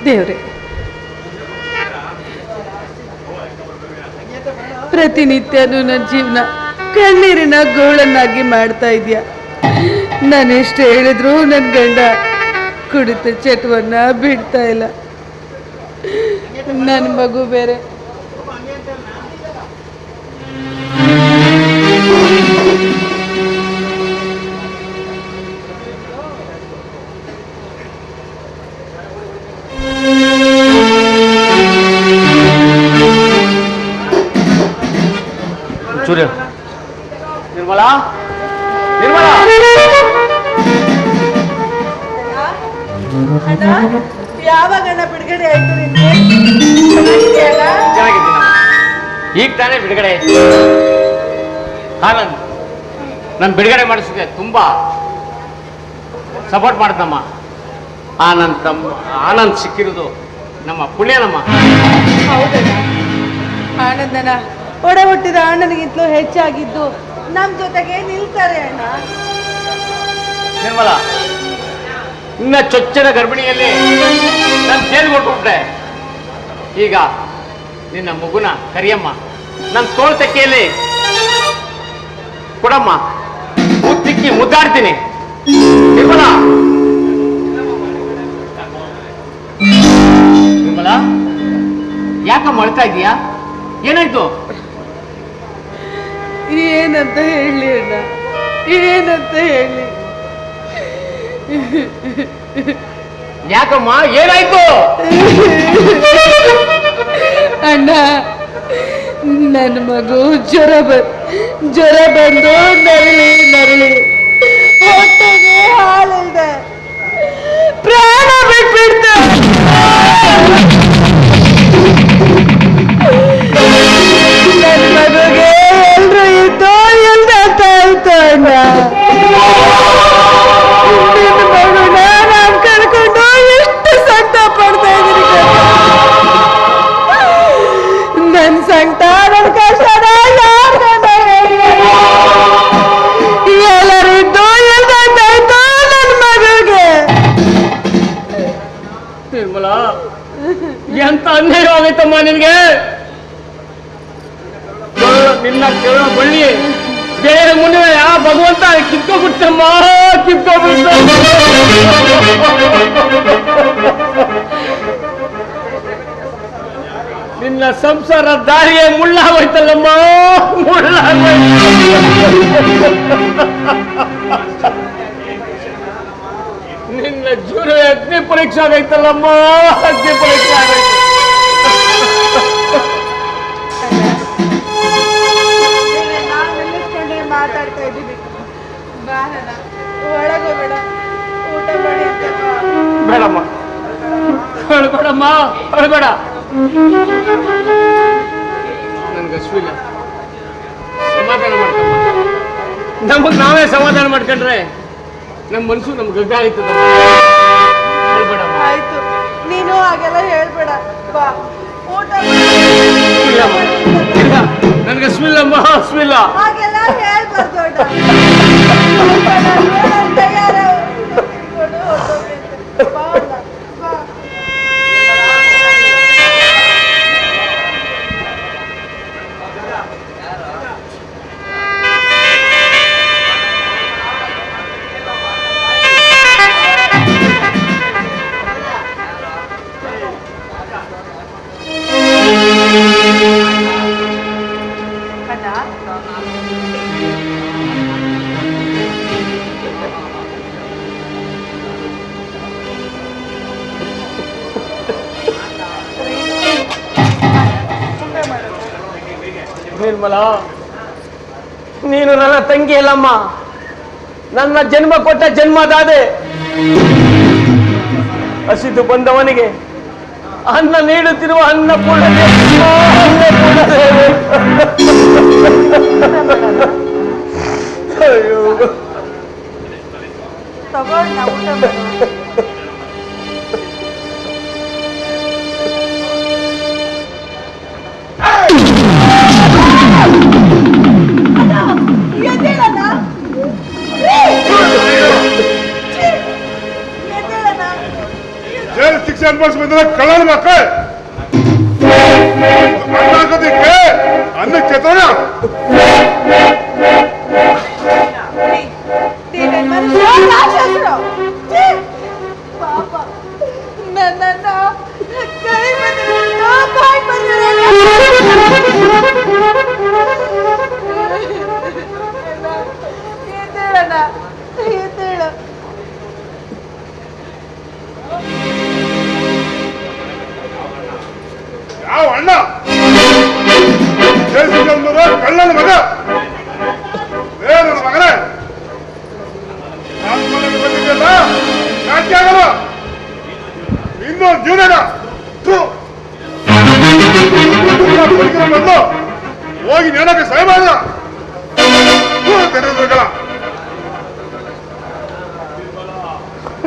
ದೇವ್ರೆ, ಪ್ರತಿನಿತ್ಯನೂ ನನ್ನ ಜೀವನ ಕಣ್ಣೀರಿನ ಗೋಳನ್ನಾಗಿ ಮಾಡ್ತಾ ಇದೆಯಾ. ನಾನೆಷ್ಟು ಹೇಳಿದ್ರು ನನ್ನ ಗಂಡ ಕುಡಿತ ಚಟವನ್ನ ಬಿಡ್ತಾ ಇಲ್ಲ. ನನ್ನ ಮಗು ಬೇರೆ. ನಿರ್ಮಲಾ, ನಿರ್ಮಲಾ, ಯಾವಾಗಣ್ಣ ಬಿಡುಗಡೆ ಆಯ್ತು? ಚೆನ್ನಾಗಿದ್ದೀನ. ಈಗ ತಾನೇ ಬಿಡುಗಡೆ ಆಯ್ತು. ಆನಂದ್ ನಾನು ಬಿಡುಗಡೆ ಮಾಡಿಸಿದೆ, ತುಂಬಾ ಸಪೋರ್ಟ್ ಮಾಡ್ದಮ್ಮ. ಆನಂದ್ ಸಿಕ್ಕಿರೋದು ನಮ್ಮ ಪುಣ್ಯನಮ್ಮ. ಹೌದಣ್ಣ, ಆನಂದನ ಒಡ ಹುಟ್ಟಿದ ಅಣ್ಣನಿಗಿಂತಲೂ ಹೆಚ್ಚಾಗಿದ್ದು ನಮ್ ಜೊತೆಗೆ ನಿಲ್ತಾರೆ ಅಣ್ಣ. ನಿರ್ಮಲಾ, ನಿನ್ನ ಚೊಚ್ಚಲ ಗರ್ಭಿಣಿಯಲ್ಲಿ ನಾನು ಸೇಲ್ ಕೊಟ್ಬಿಟ್ಟೆ. ಈಗ ನಿನ್ನ ಮಗುನ ಕರಿಯಮ್ಮ, ನನ್ನ ತೋಳ್ತಕ್ಕೆಯಲ್ಲಿ ಕೊಡಮ್ಮ, ಮುತ್ತಿಕ್ಕಿ ಮುದ್ದಾಡ್ತೀನಿ. ನಿರ್ಮಲಾ, ನಿರ್ಮಲಾ, ಯಾಕಮ್ಮ ಅಳ್ತಾ ಇದೀಯಾ? ಏನಾಯ್ತು? ಏನಂತ ಹೇಳಿ ಅಣ್ಣ, ಏನಂತ ಹೇಳಿ? ಯಾಕಮ್ಮ, ಏನಾಯ್ತು? ಅಣ್ಣ, ನನ್ನ ಮಗು ಜ್ವರ ಬಂದು ನರಳಿ ಹೊಟ್ಟೆಗೆ ಹಾಲಿಲ್ದೆ ಪ್ರಾಣ ಬಿಟ್ಬಿಡ್ತ. ನನ್ನ ಮಗುಗೆ ಎಲ್ರು ಇದ್ದೋ ಇಲ್ದ ಅಂತ ಆಯ್ತು ಅಣ್ಣ. ನಿನ್ನ ಮಗುನ ನಾನು ಕಳ್ಕೊಂಡು ಎಷ್ಟು ಸಂಕಟ ಪಡ್ತಾ ಇದ್ದೀನಿ. ನನ್ನ ಸಂಕಟ, ನನ್ನ ಕಷ್ಟನ ಎಲ್ಲರಿದ್ದು ಇಲ್ದಾಯ್ತು ನನ್ನ ಮಗುಗೆ. ನಿರ್ಮಲಾ, ಎಂತ ಅನ್ಯಾಯ ಆಗೈತಮ್ಮ ನಿನ್ಗೆ. ನಿನ್ನ ಕೇಳೋ ಬಳ್ಳಿ ಬೇರೆ ಮುನ್ನ ಭಗವಂತ ಕಿತ್ಕೊಬಿಡ್ತಮ್ಮ, ಕಿತ್ಕೊಬಿಡ್ತ. ನಿನ್ನ ಸಂಸಾರ ದಾರಿಯೇ ಮುಳ್ಳಾಗೋಯ್ತಲ್ಲಮ್ಮ, ಮುಳ್ಳಾಗೋಯ್ತು. ನಿನ್ನ ಜೀವನ ಅಗ್ನಿ ಪರೀಕ್ಷೆ ಆಗೈತಲ್ಲಮ್ಮ, ಅಗ್ನಿ ಪರೀಕ್ಷೆ ಆಗೈತೆ. ಮಾತಾಡ್ತಾ ಇದ್ದೀನಿ. ಒಳಗೋಬೇಡ, ಊಟ ಮಾಡಿ. ಬೇಡಮ್ಮ, ಅಳ್ಬೇಡಮ್ಮ, ಅಳ್ಬೇಡ. ನನ್ಗೆ ಹಸುವಿಲ್ಲ, ಸಮಾಧಾನ ಮಾಡ್ಕಮ್ಮ. ನಮಗ್ ನಾವೇ ಸಮಾಧಾನ ಮಾಡ್ಕೊಂಡ್ರೆ ನಮ್ಮ ಮನಸ್ಸು ನಮ್ಗೆ ಗಡ್ಡ ಆಯ್ತದಮ್ಮ. ಅಳ್ಬೇಡಮ್ಮ. ಆಯ್ತು, ನೀನು ಹಾಗೆಲ್ಲ ಹೇಳ್ಬೇಡ. ಬಾ, ಊಟ ಇಲ್ಲ, ನನ್ಗೆ ಹಸುವಿಲ್ಲಮ್ಮ, ಹಸುವಿಲ್ಲ. ಹಾಗೆಲ್ಲ ಹೇಳ್ಬಾರ್ದು. ನಿರ್ಮಲಾ, ನೀನು ನನ್ನ ತಂಗಿ ಅಲ್ಲಮ್ಮ, ನನ್ನ ಜನ್ಮ ಕೊಟ್ಟ ಜನ್ಮದಾದೆ. ಹಸಿದು ಬಂದವನಿಗೆ ಅನ್ನ ನೀಡುತ್ತಿರುವ ಅನ್ನಪೂರ್ಣದೇವಿ ಅಯ್ಯೋ ತಗೊಳ್ಳ ಊಟ ಮಾಡು. ಎದ್ದೇಳಣ್ಣ. ಎದ್ದೇಳಣ್ಣ. ಜೈಲು ಶಿಕ್ಷೆ ಅನುಭವಿಸಿ ಬಂದ್ರೆ ಕಳ್ಳನ ಮಕ್ಕಳು ಅನ್ನಾಗೋದಿಕ್ಕೆ ಅನ್ನಕ್ಕೆ ಚೇತನ ನೀನೇನ್ ಮನುಷ್ಯ ರಾಕ್ಷಸರು. ಛೀ! ಪಾಪ ನನ್ನನ್ನ ಕೈ ಬಂದಿರೋ ಬಾಯ್ ಎದ್ದೇಳಣ್ಣ, ಎದ್ದೇಳು. ಯಾವ ಅಣ್ಣ ಜೈಲು ಶಿಕ್ಷೆ ಅನುಭವ ಕಳ್ಳನ ಮಗ ನನ್ನ ಮಗನೇ ನಾನು ಮನೆಗೆ ಬಂದಿದ್ದೆಲ್ಲ ಯಾಕೆ ಆಗಲ್ಲ ಇನ್ನೊಂದು ಜೀವನ ಬಂದು ಹೋಗಿ ನೇಣಕ್ಕೆ ಸಹಾಯ ಮಾಡಿದ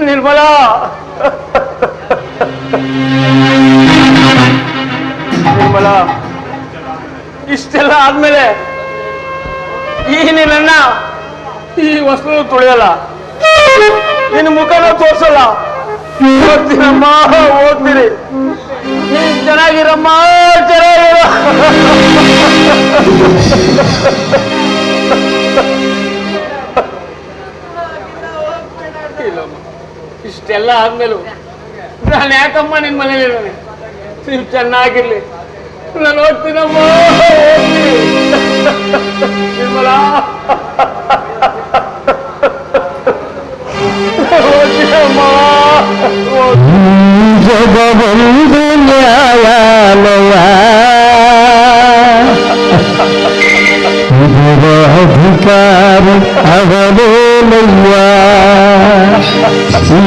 ನಿರ್ಮಲ ನಿರ್ಮಲ ಇಷ್ಟೆಲ್ಲ ಆದ್ಮೇಲೆ ಈ ನಿನ್ನ ಈ ವಸ್ತು ತೊಳೆಯಲ್ಲ, ನಿನ್ನ ಮುಖನ ತೋರ್ಸಲ್ಲ. ಓದ್ತೀರಮ್ಮ, ಓದ್ತೀರಿ, ನೀನ್ ಚೆನ್ನಾಗಿರಮ್ಮ, ಚೆನ್ನಾಗಿರ. ಇಲ್ಲಮ್ಮ, ಇಷ್ಟೆಲ್ಲ ಆದ್ಮೇಲೂ ನಾನು ಯಾಕಮ್ಮ ನಿನ್ ಮನೇಲಿರೋನೆ? ನೀವು ಚೆನ್ನಾಗಿರ್ಲಿ, ನಾನು ಓದ್ತೀನಮ್ಮ, ಓದ್ತೀನಿ. ನಿರ್ಮಲಾ ಓದ್ತೀನಮ್ಮ. ಜಗವೊಂದು ನ್ಯಾಯಾಲಯ, ಇದರ ಅಧಿಕಾರಿ ಅವನೇನಯ್ಯ. ಈ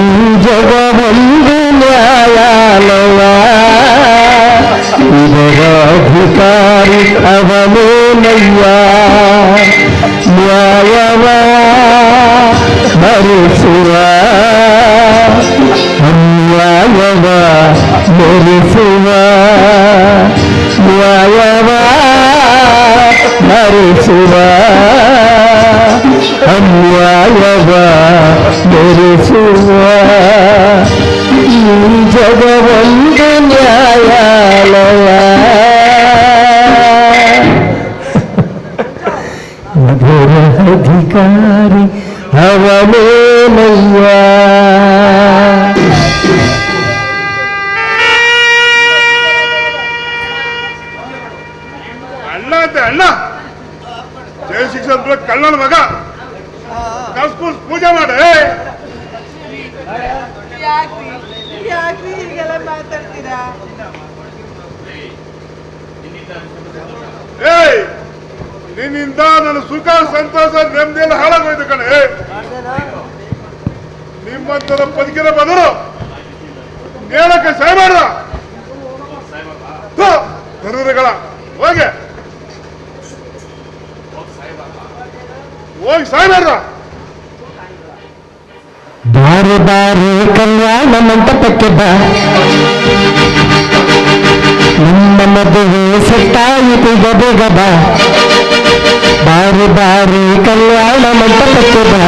ಜಗವೊಂದು ನ್ಯಾಯಾಲಯ, ಇದರ ಅಧಿಕಾರಿ ಅವನೇನಯ್ಯ. ನ್ಯಾಯವ ಭರಿಸುವ ಅನ್ಯಾಯವ ಮೆರೆಸುವ, ನ್ಯಾಯವ ಭರಿಸುವ ಅನ್ಯಾಯವ ಮೆರೆಸುವ. ಈ ಜಗವೊಂದು ನ್ಯಾಯಾಲಯ, ಅದರ ಅಧಿಕಾರಿ ಅವನೇನಯ್ಯ. ಅಣ್ಣ ಅಂತೆ ಅಣ್ಣ ಜೈಲು ಶಿಕ್ಷೆ ಅನುಭವ ಕಳ್ಳನ ಮಗ ಕಸ್ಕೂಸ್ ಪೂಜೆ ಮಾಡಿ ಯಾಕ್ರಿ ಯಾಕ್ರಿ ಹೀಗೆಲ್ಲ ಮಾತಾಡ್ತೀರಾ? ಏಯ್ ನಿನ್ನಿಂದ ನನ್ನ ಸುಖ ಸಂತೋಷ ನೆಮ್ಮದಿಯೆಲ್ಲ ಹಾಳಾಗೋಯ್ತು ಕಣೆ. ನಿಮ್ಮಂತರ ಬದುಕಿನ ಬದಲು ನೇಣಕ್ಕೆ ಸಹಾಯ ಮಾಡ್ದ ಧನುರುಗಳ ಹೋಗಿ ಸಹಾಯ ಮಾಡ್ದ. ಬಾರಿ ಬಾರಿ ಕಲ್ಯಾಣ ಮಂಟಪಕ್ಕೆ ಬಾ, ನಿಮ್ಮ ಮದುವೆ ಸೆಟ್ಟಾಯಿತು ಬೇಗ ಬಾ. ಬಾರಿ ಬಾರಿ ಕಲ್ಯಾಣ ಮಂಟಪಕ್ಕೆ ಬಾ,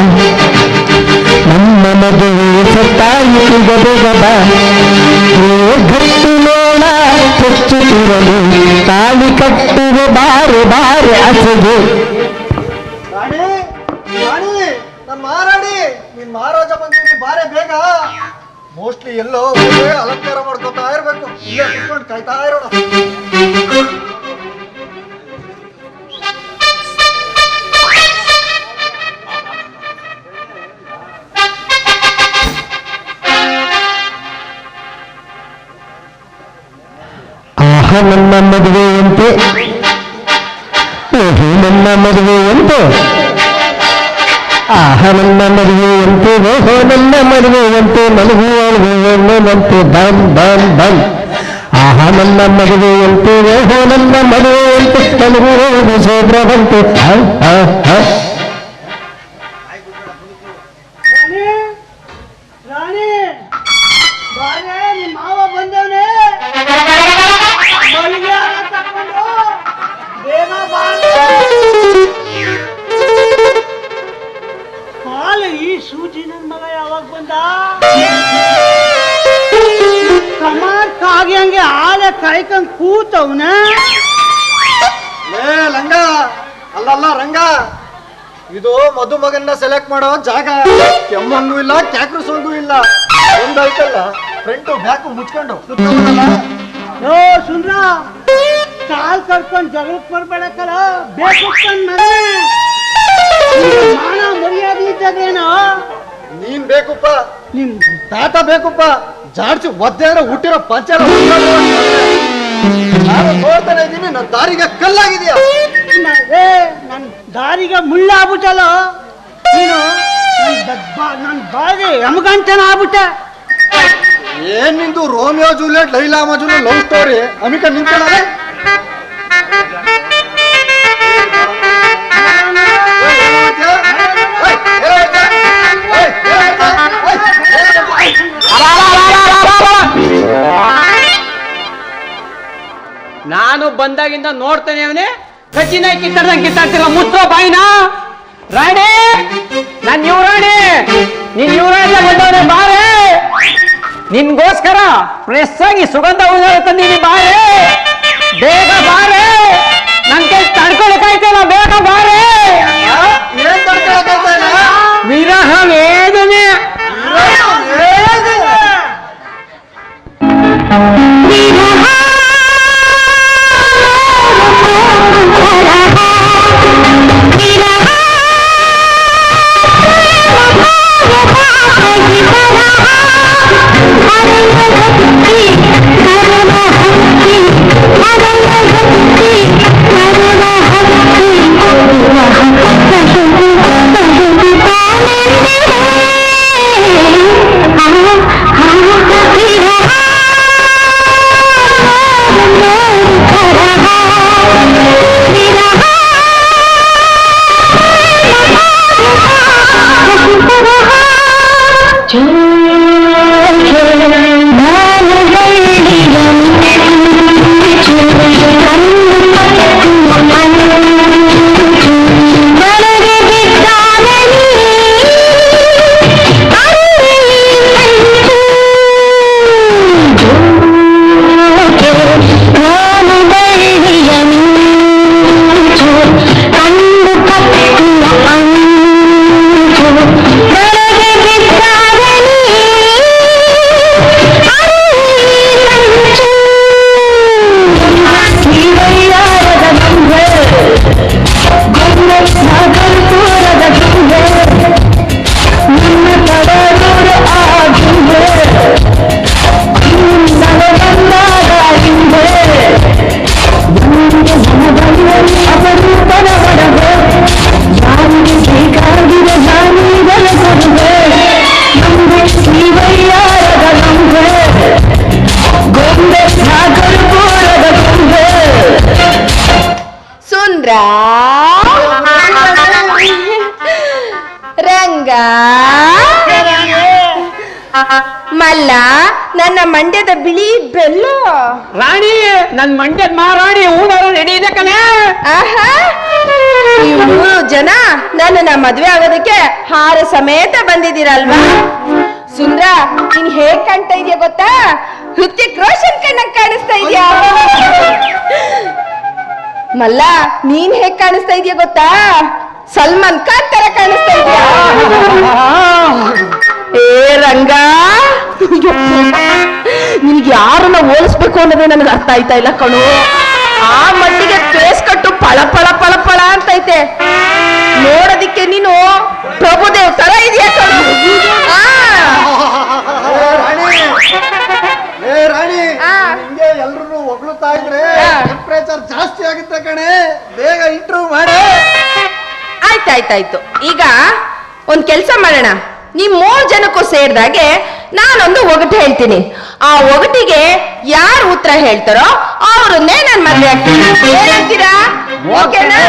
ನಮ್ಮ ಮದುವೆ ಸೆಟ್ಟಾಯಿತು ಬೇಗ ಬಾ. ಗಟ್ಟಿ ನೋಣ ಹೆಚ್ಚುತ್ತಿರಲು ತಾಳಿ ಕಟ್ಟುವ ಬಾರಿ ಬಾರಿ ಹಸಿರು. ರಾಣಿ ರಾಣಿ ನನ್ ಮಾರಾಣಿ, ನೀನ್ ಮಹಾರಾಜ ಬಂದಿದ್ದೀನಿ ಬಾರೆ ಬೇಗ. ಮೋಸ್ಟ್ಲಿ ಎಲ್ಲೋ ಹೋಗಿ ಅಲಂಕಾರ ಮಾಡ್ಕೊತಾ ಇರ್ಬೇಕು, ಇಲ್ಲೇ ಕುತ್ಕೊಂಡು ಕಾಯ್ತಾ ಇರೋಣ. ಆಹ ನನ್ನ ಮದುವೆಯಂತೆ, ಓಹೋ ನನ್ನ ಮದುವೆಯಂತೆ, ಆಹ ನನ್ನ ಮದುವೆಯಂತೆ, ಓಹೋ ನನ್ನ ಮದುವೆಯಂತೆ, ಮಲಗುವಂತೆ ಬಂ ಬಂ ಬಂ. ನನ್ನ ಮದುವೆಯಂತೆ ಓಹೋ ನನ್ನ ಮದುವೆಯಂತೆ ನನಗೂ ಶೋಭ್ರವಂತೆ ರಾಣಿ ಬಾರೆ ನಿಮ್ಮ ಮಾವ ಬಂದವನೇ ತಕೊಂಡು ಬೇಗ ಹಾಲು ಈ ಸೂಜಿ ನನ್ನ ಮಗ ಯಾವಾಗ ಬಂದ ಕಮಾರ್ ಕಾಗಿ ಹಂಗೆ ಹಾಲೆ ಕಾಯ್ಕೊಂಡ್ ಕೂತವನ ಲೇ ಲಂಗ ಅಲ್ಲಲ್ಲ ರಂಗ ಇದು ಮದುಮಗನ್ನ ಸೆಲೆಕ್ಟ್ ಮಾಡೋ ಜಾಗ ಕೆಮ್ಮಂಗೂ ಇಲ್ಲ ಕ್ಯಾಕ್ರಸಂಗೂ ಇಲ್ಲ ಒಂದಾಯ್ತಲ್ಲ ಫ್ರಂಟು ಬ್ಯಾಕು ಮುಚ್ಕೊಂಡು ಓ ಸುಂದ್ರ ಕಾಲ್ ಕರ್ಕೊಂಡ್ ಜಗಳಕ್ಕೆ ಬರ್ಬೇಡಕ್ಕಲ್ಲ ಬೇಕು ಮಗನೇ ಮಾನ ಮರ್ಯಾದೆ ಇದ್ದದೇನೋ ನೀನ್ ಬೇಕಪ್ಪ ನಿಮ್ ತಾತ ಬೇಕಪ್ಪ ಜಾಡ್ಸಿ ಒದ್ದೆ ಹುಟ್ಟಿರೋ ಪಂಚಾರ ನಾನು ನೋಡ್ತಾನೆ ಇದ್ದೀನಿ ನನ್ನ ದಾರಿಗೆ ಕಲ್ಲಾಗಿದೆಯಾ ನನ್ ದಾರಿಗೆ ಮುಳ್ಳಾಗ್ಬಿಟ್ಟಲ್ಲ ನೀನು ನನ್ ಬಾಗೆ ಯಮಗಂಟನ ಆಗ್ಬಿಟ್ಟೆ ಏನ್ ನಿಂದು Romeo Juliet Laila Majnu love story ಅಮಿಕ ನಿಂತ್ಕೊಳ್ಳ ನಾನು ಬಂದಾಗಿಂದ ನೋಡ್ತಾನೆ ಅವನೇ ಕಚ್ಚಿನ ಕಿತ್ತಾಡ್ತಿಲ್ಲ ಮುಚ್ಚೋ ಬಾಯಿನ ರಾಣಿ ನಾನ್ ಯುವರಾಣಿ ನೀನ್ ಯುವರಾಣಿ ಬಂದವನೇ ಬಾರೆ ನಿನ್ಗೋಸ್ಕರ ಫ್ರೆಶ್ ಆಗಿ ಸುಗಂಧ ಹೂವು ತಂದೀನಿ ಬಾರೆ ಬೇಗ ಬಾರೆ ನನ್ ಕೈ ತಡ್ಕೊಳಕಾಯ್ತಲ್ಲ ಬೇಗ ಬಾರೆ ವಿರಹ ವೇದನೆ ರಂಗ ಮಲ್ಲ ನನ್ನ ಮಂಡ್ಯದ ಬಿಳಿ ಬೆಲ್ಲ ರಾಣಿ ನನ್ ಮಂಡ್ಯದ ಮಹಾರಾಣಿ ಊರಾರು ರೆಡಿ ಇದೆ ಕಣೆ ಆಹಾ ನೀವು ಜನ ನನ್ನ ಮದ್ವೆ ಆಗೋದಕ್ಕೆ ಹಾರ ಸಮೇತ ಬಂದಿದ್ದೀರಲ್ವಾ ಸುಂದ್ರ ನೀನ್ ಹೇಗ್ ಕಾಣ್ತಾ ಇದೀಯ ಗೊತ್ತಾ ಹೃತಿಕ್ ರೋಷನ್ ಕಣ್ಣಂಗ್ ಕಾಣಿಸ್ತಾ ಇದೀಯಾ ಮಲ್ಲ ನೀನ್ ಹೇಗ್ ಕಾಣಿಸ್ತಾ ಇದೀಯ ಗೊತ್ತಾ ಸಲ್ಮಾನ್ ಖಾನ್ ತರ ಕಾಣಿಸ್ತಾ ಇದೀಯಾ ಏ ರಂಗ ನಿನ್ಗೆ ಯಾರನ್ನ ಹೋಲಿಸ್ಬೇಕು ಅನ್ನೋದೇ ನನಗೆ ಅರ್ಥ ಆಯ್ತಾ ಇಲ್ಲ ಕಣು ಆ ಮಟ್ಟಿಗೆ ಫೇಸ್ ಕಟ್ಟು ಪಳ ಪಳ ಪಳ ಪಳ ಅಂತೈತೆ ನೋಡೋದಿಕ್ಕೆ ನೀನು ಪ್ರಭುದೇವ್ ತರ ಇದೆಯಾ ಕಣು ರಾಣಿ ಹಿಂಗೆ ಎಲ್ರು ಹೊಗಳುತ್ತಾ ಇದ್ರೆ ಟೆಂಪರೇಚರ್ ಜಾಸ್ತಿ ಆಗುತ್ತೆ ಕಣೆ ಬೇಗ ಇಂಟರ್ವ್ಯೂ ಮಾಡಿ ಆಯ್ತಾಯ್ತಾಯ್ತು ಈಗ ಒಂದ್ ಕೆಲ್ಸ ಮಾಡೋಣ ನೀವ್ 3 ಜನಕ್ಕೂ ಸೇರಿದಾಗೆ ನಾನೊಂದು ಒಗಟು ಹೇಳ್ತೀನಿ ಆ ಒಗಟಿಗೆ ಯಾರು ಉತ್ತರ ಹೇಳ್ತಾರೋ ಅವ್ರನ್ನೇ ನಾನು ಮದ್ವೆ ಆಗ್ತೀನಿ. ಏನಂತೀರಾ? ಓಕೆನಾ?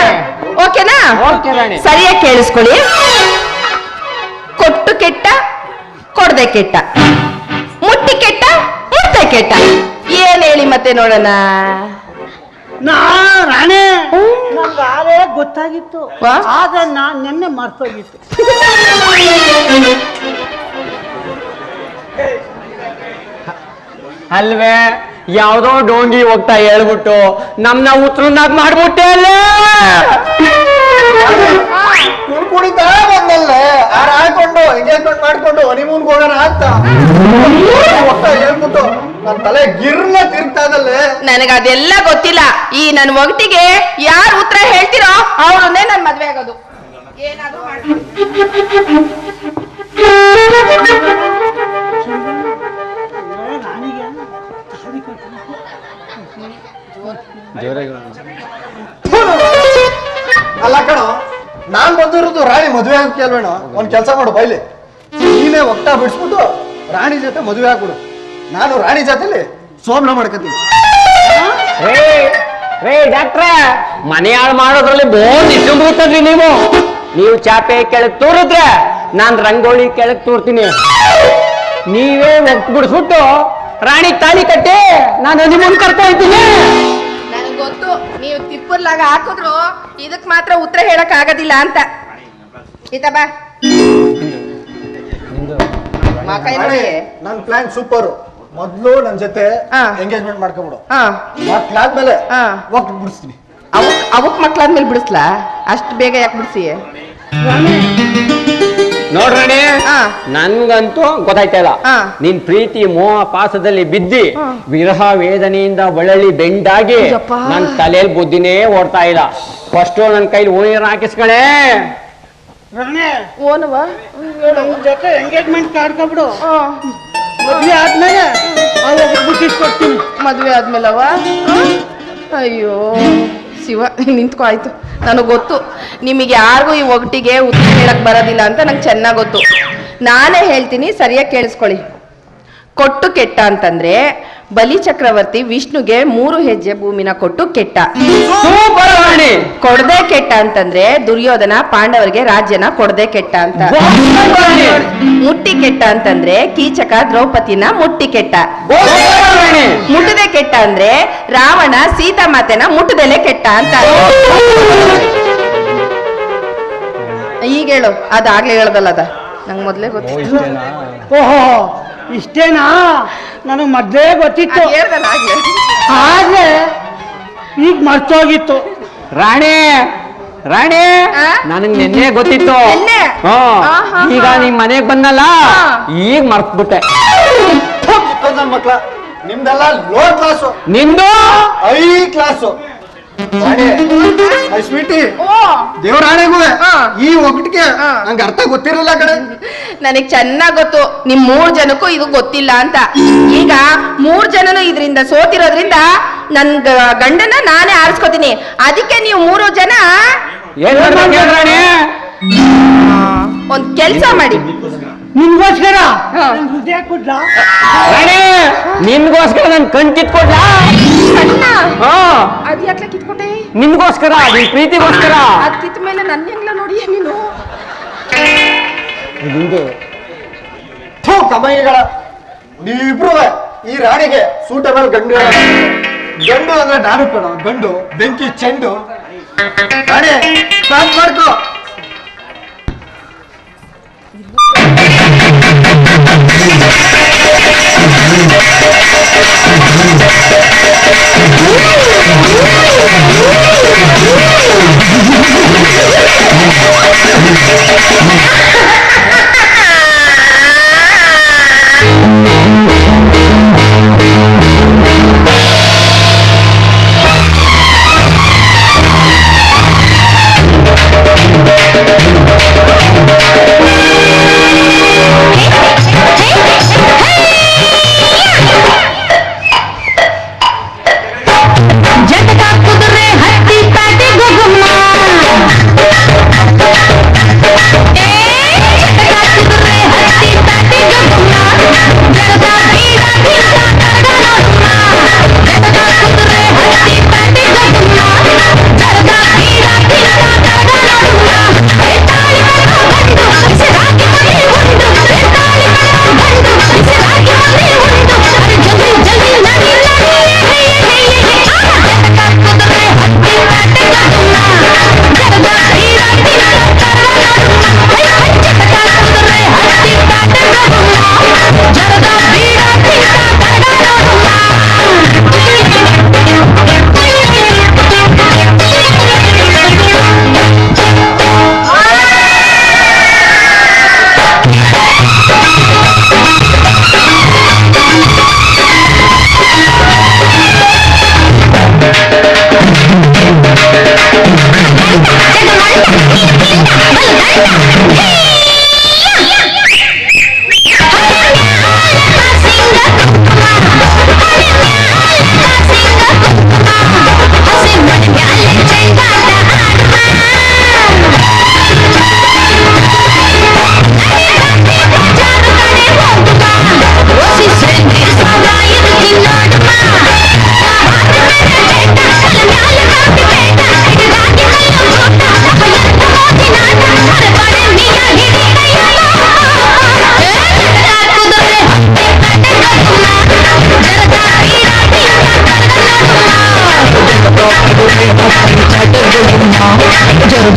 ಓಕೆನಾ? ಓಕೆ ರಾಣಿ. ಸರಿಯಾಗಿ ಕೇಳಿಸ್ಕೊಳ್ಳಿ. ಕೊಟ್ಟು ಕೆಟ್ಟ, ಕೊಡದೆ ಕೆಟ್ಟ, ಮುಟ್ಟಿ ಕೆಟ್ಟ, ಮುಟ್ಟ ಕೆಟ್ಟ. ಏನ್ ಹೇಳಿ ಮತ್ತೆ ನೋಡೋಣ. ರಾಣೆ ನಮ್ಗೆ ಆಲೇ ಗೊತ್ತಾಗಿತ್ತು, ವಾ? ಆದ್ರೆ ನಾನ್ ನಿನ್ನೆ ಮರ್ತೋಗಿತ್ತು. ಅಲ್ವೇ ಯಾವ್ದೋ ಡೋಂಗಿ ಹೋಗ್ತಾ ಹೇಳ್ಬಿಟ್ಟು ನಮ್ನ ಉತ್ತರನಾಗ್ ಮಾಡ್ಬಿಟ್ಟೆ ಅಲ್ಲೇ. ಕುಡಿತಾ ಬಂದಲ್ಲೇ ಹಾಕೊಂಡು ಎಂಗೇಜ್ಮೆಂಟ್ ಮಾಡ್ಕೊಂಡು ಹನಿಮೂನ್ಗೆ ಹೋಗೋಣ ಅಂತ ಹೇಳ್ಬಿಟ್ಟು ನನ್ನ ತಲೆ ಗಿರ್ನ ತಿರ್ಗ್ತಾ ಇದಲ್ಲೇ. ನನಗ ಅದೆಲ್ಲ ಗೊತ್ತಿಲ್ಲ. ಈ ನನ್ನ ಒಗಟಿಗೆ ಯಾರು ಉತ್ತರ ಹೇಳ್ತಿರೋ ಅವ್ರನ್ನೇ ನನ್ ಮದ್ವೆ ಆಗೋದು. ಏನಾದ್ರೂ ಮಾಡ್ಕೊಳ್ಳಿ. ಅಲ್ಲ ಕಣೋ, ನಾನ್ ಬಂದಿರೋದು ರಾಣಿ ಮದುವೆ ಆಗಕ್ಕೆ ಅಲ್ವೇಣೋ. ಒಂದ್ ಕೆಲಸ ಮಾಡು, ಬೈಲಿ ನೀನೇ ಒಟ್ಟ ಬಿಡಿಸ್ಬಿಟ್ಟು ರಾಣಿ ಜೊತೆ ಮದುವೆ ಆಗ್ಬಿಡು. ನಾನು ರಾಣಿ ಜೊತೆಲಿ ಸೋಮನ ಮಾಡ್ಕೊತೀನಿ. ರೇ ಡಾಕ್ಟ್ರೆ, ಮನೆ ಹಾಳು ಮಾಡೋದ್ರಲ್ಲಿ ಬೋನ್ ಇಟ್ಕೊಂಡ್ಬಿಡ್ತದ್ರಿ ನೀವು ಚಾಪೆ ಕೆಳಗ್ ತೂರಿದ್ರೆ ನಾನ್ ರಂಗೋಲಿ ಕೆಳಗ್ ತೂರ್ತೀನಿ. ನೀವೇ ಒಟ್ಟು ಬಿಡಿಸ್ಬಿಟ್ಟು ರಾಣಿ ತಾಳಿ ಕಟ್ಟಿ ನಾನು ಹನಿಮೂನ್ ಕರ್ಕೊ ಹೋಗ್ತೀನಿ. ನನಗ್ ಗೊತ್ತು ನೀವು ತಿಪ್ಪರ್ಲಾಗ ಹಾಕಿದ್ರು ಇದಕ್ ಮಾತ್ರ ಉತ್ತರ ಹೇಳಕ್ ಆಗೋದಿಲ್ಲ ಅಂತ. ಈತ ಬಾ ಮಕ್ಕೈ ನೋಡಿ. ನನ್ ಪ್ಲಾನ್ ಸೂಪರ್. ಮೊದ್ಲು ನನ್ ಜೊತೆ ಹಾ. ಎಂಗೇಜ್ಮೆಂಟ್ ಮಾಡ್ಕೊಬಿಡು. ಹಾ ಮಕ್ಳಾದ್ಮೇಲೆ ಹಾ. ಹೋಗ್ಬಿಟ್ಟು ಬಿಡಿಸ್ತೀನಿ. ಅವಕ್ ಮಕ್ಳಾದ್ಮೇಲೆ ಬಿಡಿಸ್ಲಾ? ಅಷ್ಟು ಬೇಗ ಯಾಕೆ ಬಿಡಿಸಿ? ನೋಡ್ರಣಿ, ಹಾ. ನನ್ಗಂತೂ ಗೊತ್ತಾಯ್ತಾ ಇಲ್ಲ. ಹಾ. ನಿನ್ ಪ್ರೀತಿ ಮೋಹ ಪಾಸದಲ್ಲಿ ಬಿದ್ದಿ ಹಾ. ವಿರಹ ವೇದನೆಯಿಂದ ಬಳಲಿ ಬೆಂಡಾಗಿ ಯಪ್ಪ. ನನ್ ತಲೆಯಲ್ಲಿ ಬುದ್ಧಿನೇ ಓಡ್ತಾ ಇಲ್ಲ. ಫಸ್ಟ್ ನನ್ ಕೈಲಿ ಓಣಿಯರ್ ಹಾಕಿಸ್ಕಣೆ. ರಾಣೆ ಓನವ ನಮ್ ಜೊತೆ ಎಂಗೇಜ್ಮೆಂಟ್ ಕಾಡ್ಕೊಬಿಡು. ಮದ್ವೆ ಆದ್ಮೇಲೆ ಮುಟ್ಟಿಸ್ಕೊಡ್ತೀನಿ. ಮದ್ವೆ ಆದ್ಮೇಲವ? ಅಯ್ಯೋ ಶಿವ, ನಿಂತ್ಕೊ ಆಯ್ತು. ನನಗೆ ಗೊತ್ತು ನಿಮಗೆ ಯಾರಿಗೂ ಈ ಒಗಟಿಗೆ ಉತ್ತರ ಹೇಳಕ್ ಬರೋದಿಲ್ಲ ಅಂತ ನಂಗೆ ಚೆನ್ನಾಗಿ ಗೊತ್ತು. ನಾನೇ ಹೇಳ್ತೀನಿ, ಸರಿಯಾಗಿ ಕೇಳಿಸ್ಕೊಳ್ಳಿ. ಕೊಟ್ಟು ಕೆಟ್ಟ ಅಂತಂದ್ರೆ ಬಲಿ ಚಕ್ರವರ್ತಿ ವಿಷ್ಣುಗೆ 3 ಹೆಜ್ಜೆ ಭೂಮಿನ ಕೊಟ್ಟು ಕೆಟ್ಟ. ಸೂಪರ್ ರಾಣಿ. ಕೊಡದೆ ಕೆಟ್ಟ ಅಂತಂದ್ರೆ ದುರ್ಯೋಧನ ಪಾಂಡವರಿಗೆ ರಾಜ್ಯನ ಕೊಡದೆ ಕೆಟ್ಟ ಅಂತ. ಮುಟ್ಟಿ ಕೆಟ್ಟ ಅಂತಂದ್ರೆ ಕೀಚಕ ದ್ರೌಪದಿನ ಮುಟ್ಟಿ ಕೆಟ್ಟ. ಮುಟ್ಟದೆ ಕೆಟ್ಟ ಅಂದ್ರೆ ರಾವಣ ಸೀತಾ ಮಾತೆನ ಮುಟ್ಟದೆಲೆ ಕೆಟ್ಟ ಅಂತ. ಈಗ ಹೇಳು, ಅದಾಗ್ಲೇ ಹೇಳ್ದಲ್ಲ ಅದ ನಂಗೆ ಮೊದ್ಲೇ ಗೊತ್ತಿತ್ತು. ಓಹೋ ಇಷ್ಟೇನಾ? ನನಗೆ ಮೊದ್ಲೇ ಗೊತ್ತಿತ್ತು, ಹೇಳ್ದಲ್ಲ ಆಗ್ಲೇ. ಆದ್ರೆ ಈಗ ಮರ್ತೋಗಿತ್ತು. ರಾಣಿ ರಾಣಿ, ಆ? ನನಗ್ ನಿನ್ನೆ ಗೊತ್ತಿತ್ತು. ನಿನ್ನೆ? ಆಹಾ. ಈಗ ನಿಮ್ ಮನೆಗ್ ಬಂದಲ್ಲ, ಹಾ. ಈಗ ಮರ್ತ್ಬಿಟ್ಟೆ. ನನ್ ಮಕ್ಳ ನಿಮ್ದೆಲ್ಲ ಲೋ ಕ್ಲಾಸು, ನಿಂದು ಹೈ ಕ್ಲಾಸು. ಸ್ವೀಟಿ ಓ ದೇವರಾಣೆಗೂ ಹಾ. ಈ ಒಗಟಿಗೆ ಹಾ. ನಂಗೆ ಅರ್ಥ ಗೊತ್ತಿರಲಿಲ್ಲ ಕಡೆ. ನನಗ್ ಚೆನ್ನಾಗ್ ಗೊತ್ತು ನಿಮ್ 3 ಜನಕ್ಕೂ ಇದು ಗೊತ್ತಿಲ್ಲ ಅಂತ. ಈಗ 3 ಜನನು ಇದರಿಂದ ಸೋತಿರೋದ್ರಿಂದ ನನ್ ಗಂಡನ ನಾನೇ ಆರಿಸ್ಕೋತೀನಿ. ಅದಕ್ಕೆ ನೀವು 3 ಜನ ಏನ್ ಮಾಡ್ಬೇಕು ರಾಣಿ? ಒಂದ್ ಕೆಲ್ಸ ಮಾಡಿ. ನಿನ್ಗೋಸ್ಕರ ಹಾ. ನನ್ ಹೃದಯ ಕೊಡ್ಲಾ? ರಾಣಿ, ನಿನ್ಗೋಸ್ಕರ ನನ್ ಕಣ್ ಕಿತ್ಕೊಡ್ಲಾ? ಕಣ್ಣ ಹಾ, ಅದ್ ಯಾಕೆ ಕಿತ್ಕೊಟ್ಟೆ? ನಿನ್ಗೋಸ್ಕರ, ನಿನ್ ಪ್ರೀತಿಗೋಸ್ಕರ. ಅದ್ ಕಿತ್ ಮೇಲೆ ನನ್ನ ಹೆಂಗ್ಲ ನೋಡಿ ನೀನು. ಕಮೈಗಳ ನೀವಿಬ್ರು ಈ ರಾಣಿಗೆ ಸೂಟಬಲ್ ಗಂಡು. ಗಂಡು ಅಂದ್ರೆ ನಾನು ಕಣ, ಗಂಡು ಬೆಂಕಿ ಚೆಂಡು. ರಾಣಿ ಸ್ಟಾರ್ಟ್ ಮಾಡ್ಕೋ.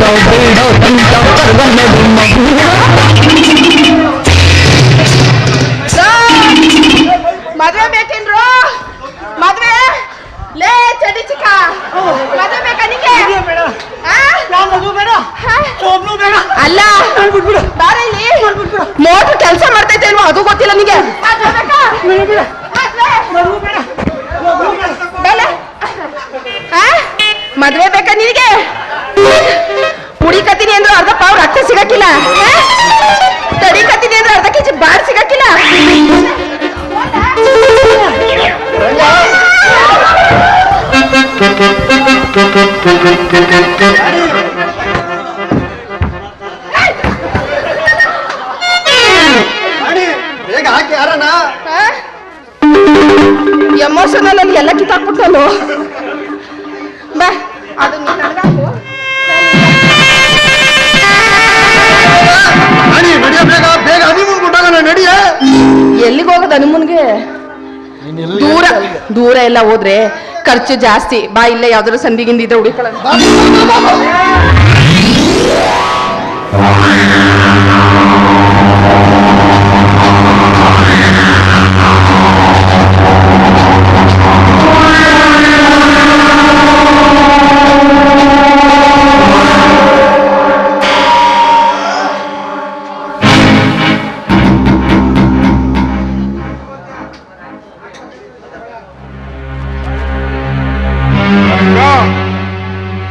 जाओ बेड़ा संचा करवने ಮದ್ವೆ ಬೇಕೇನ್ರು ಮದ್ವೆ ಲೇ ಚಡಿ ಚಿಕ್ಕ ಮದ್ವೆ ಬೇಕಾ ನಿಂಗೆ ಅಲ್ಲ ಬಾರ ಇಲ್ಲಿ ಮೋಟ್ರ್ ಕೆಲಸ ಮಾಡ್ತೈತೆ ಇಲ್ವಾ ಅದು ಗೊತ್ತಿಲ್ಲ ನಿಂಗೆ ಮದ್ವೆ ಬೇಕಾ ನಿನಗೆ ಕುಡಿಕತ್ತೀನಿ ಅಂದ್ರೆ ಅರ್ಧ ಪಾವ್ ರಕ್ತ ಸಿಗಕ್ಕಿಲ್ಲ ತಡಿಕತ್ತೀನಿ ಅಂದ್ರೆ ಅರ್ಧ ಕೆಜಿ ಬಾರ್ ಸಿಗಕ್ಕಿಲ್ಲ ಬೇಗ ಹಾಕಿ ಯಾರಣ್ಣ ಎಮೋಷನಲ್ ಅಲ್ಲಿ ಎಲ್ಲ ಕಿತ್ತಾಕ್ಬಿಟ್ಟು ಬಾ ಅದು ನೀನ್ ನನಗಾಕು ನಡಿಯ ಬೇಗ ಬೇಗ ಹನಿಮೂನ್ ಕೊಟ್ಟಾಗ ನಡಿಯ ಎಲ್ಲಿಗೆ ಹೋಗೋದು ಹನುಮನ್ಗೆ ದೂರ ದೂರ ಎಲ್ಲ ಹೋದ್ರೆ ಖರ್ಚು ಜಾಸ್ತಿ ಬಾ ಇಲ್ಲೇ ಯಾವ್ದಾದ್ರು ಸಂದಿಗಿಂದ ಇದ್ರೆ ಹುಡುಕೊಳ್ಳ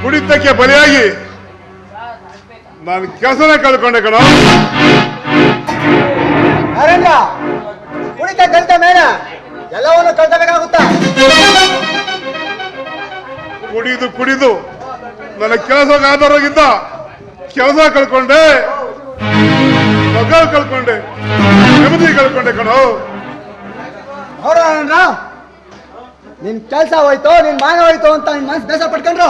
ಕುಡಿತಕ್ಕೆ ಬಲಿಯಾಗಿ ನಾನು ಕೆಲಸನೇ ಕಳ್ಕೊಂಡೆ ಕಣ. ಅರಣ್ಯ ಕುಡಿತ ಕಲಿತ ಮೇಲೆ ಎಲ್ಲವನ್ನು ಕಲ್ತಬೇಕಾಗುತ್ತಾ? ಕುಡಿದು ಕುಡಿದು ನನ್ನ ಕೆಲಸ ಆಧಾರವಾಗಿದ್ದ ಕೆಲಸ ಕಳ್ಕೊಂಡೆ, ಮಗ ಕಳ್ಕೊಂಡೆ, ನೆಮ್ಮದಿ ಕಳ್ಕೊಂಡೆ ಕಣೋ. ನೋಡೋಣ ನಿನ್ ಕೆಲಸ ಹೋಯ್ತು ನಿನ್ ಮಾನ ಹೋಯ್ತು ಅಂತ ನಿನ್ ಮನಸ್ಸು ಬೇಸರ ಪಡ್ಕೊಂಡ್ರು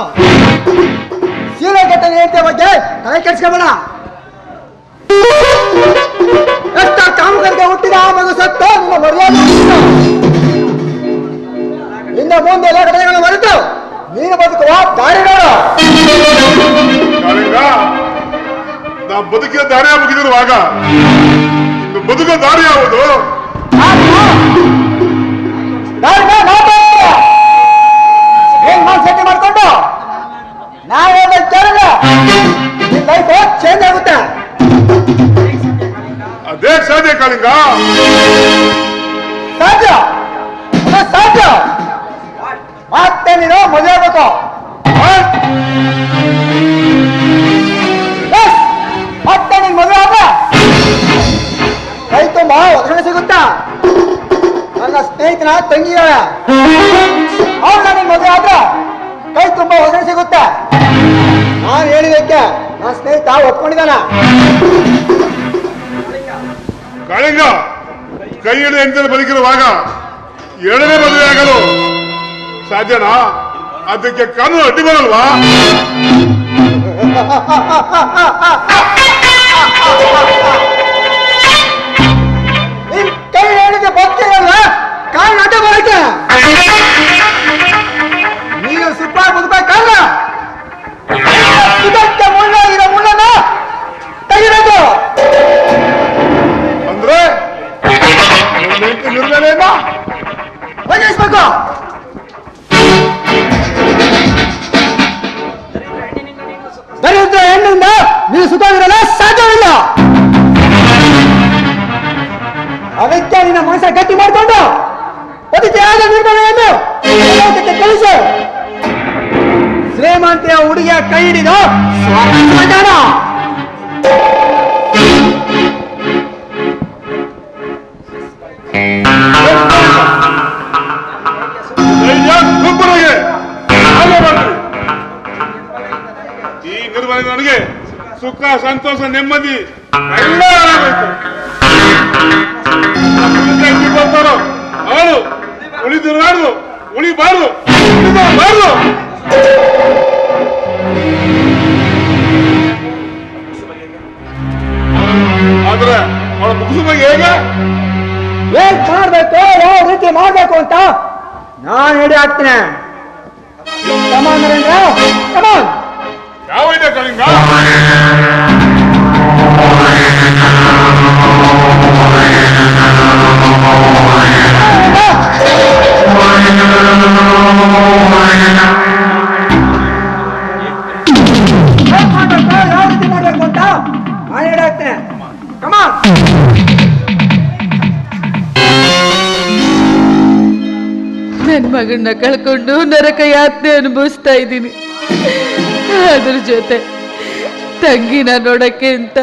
ಸೀರೆ ಕೆಟ್ಟನೆ ಹೇಳ್ತೆ ಬಗ್ಗೆ ತಲೆ ಕೆಡ್ಸ್ಕೊಬೇಡ. ಎಷ್ಟ ಕಾಮಗಾರಿಗೆ ಹುಟ್ಟಿದ ಆ ಮಗು ಸತ್ತು ನಿಮ್ಮ ಮರ್ಯಾದೆ ಇನ್ನ ಮುಂದೆ ಎಲ್ಲ ಕಡೆಗಳನ್ನು ಮರೆತು ನೀನು ಬದುಕುವ ದಾರಿ ನೋಡು. ನಾ ಬದುಕಿದ ದಾರಿ ಮುಗಿದಿರುವಾಗ ಇನ್ನು ಬದುಕೋ ದಾರಿ ಯಾವುದು? ಏನ್ ಮಾನ್ಸೆಟ್ಟಿ ಮಾಡ್ಕೊಂಡು ನಾವೇ ಕೇಳಿಲ್ಲ ನಿನ್ ಲೈಫ್ ಚೇಂಜ್ ಆಗುತ್ತೆ. ಅದೇ ಸಾಧ್ಯ ಕಾಳಿಂಗ, ಸಾಧ್ಯ ಅದು ಸಾಧ್ಯ. ಮತ್ತೆ ನೀನು ಮದುವೆ ಆಗ್ಬೇಕು. ಮತ್ತೆ ನೀನ್ ಮದುವೆ ಆದ್ರೆ ಕೈ ತುಂಬಾ ಒತ್ತಡ ಸಿಗುತ್ತಾ? ನನ್ನ ಸ್ನೇಹಿತನ ತಂಗಿಯಾಳ ಅವ್ರು ನಿನ್ ಮದುವೆ ಆದ್ರೆ ಕೈ ತುಂಬಾ ಒತ್ತಡ ಸಿಗುತ್ತೆ. ನಾನು ಹೇಳಿದಕ್ಕೆ ನನ್ನ ಸ್ನೇಹಿತ ಒಪ್ಕೊಂಡಿದ್ದಾನ. ಕಾಳಿಂಗ ಕೈ ಹಿಡಿದ ಹೆಂಡತಿ ಬದುಕಿರುವಾಗ ಎರಡನೇ ಮದುವೆ ಆಗಲು ಸಾಧ್ಯನಾ? ಅದಕ್ಕೆ ಕಾನೂನು ಅಡ್ಡಿ ಬರಲ್ವಾ? ನಿನ್ ಕೈ ಹೇಳಿದ ಭಕ್ತಿರಲ್ಲ ಕಾರಣ ಅಡ್ಡ ಬರಕ್ಕೆ ನೀನು ಸುಪ್ಪಾಗಿ ಬದುಕಬೇಕಲ್ಲ. ಇದಕ್ಕೆ ಮುಳ್ಳಾಗಿರೋ ಮುಳ್ಳನ್ನ ತೆಗಿಬೇಕು. ಅಂದ್ರೆ ನಿರ್ಣಯನ ಬದಲಿಸ್ಬೇಕು. ದರಿದ್ರ ಹೆಣ್ಣಿಂದ ನೀವು ಸುಖವಿರಲ್ಲ ಸಾಧ್ಯವಿಲ್ಲ. ಅದಕ್ಕೆ ನಿನ್ನ ಮನಸ್ಸ ಗಟ್ಟಿ ಮಾಡಿಕೊಂಡು ಅತಿಥಿಯಾದ ನಿರ್ಣಯವನ್ನು ಕಳಿಸು. ಶ್ರೀಮಂತಿಯ ಹುಡುಗಿಯ ಕೈ ಹಿಡಿದು ಸ್ವಾಗತ. ಈ ನಿರ್ವಹಣೆ ನನಗೆ ಸುಖ ಸಂತೋಷ ನೆಮ್ಮದಿ ಎಲ್ಲ ಬರ್ತಾರೋ ಅವಳು ಉಳಿದಿರಬಾರ್ದು, ಉಳಿಬಾರ್ದು, ಉಳಿಬಾರ್ದು. ಆದ್ರೆ ಅವಳ ಮುಗಿಸುವ ಹೇಗೆ ಏನ್ ಮಾಡ್ಬೇಕು ಯಾವ ರೀತಿ ಮಾಡ್ಬೇಕು ಅಂತ ನಾನು ಹೇಳಿ ಹಾಕ್ತೇನೆ. ಕಮಾನ್ ನರೇಂದ್ರ ಕಮಾನ್. ಯಾವ ಇದೆ ಕಳಿಂಗ? ಯಾವ ರೀತಿ ಮಾಡ್ಬೇಕು ಅಂತ ನಾನು ಹೇಳಾಗ್ತೇನೆ. ಕಮಾನ್. ನನ್ ಮಗನ್ನ ಕಳ್ಕೊಂಡು ನರಕ ಯಾತನೆ ಅನುಭವಿಸ್ತಾ ಇದ್ದೀನಿ. ಅದ್ರ ಜೊತೆ ತಂಗಿನ ನೋಡಕ್ಕೆ ಅಂತ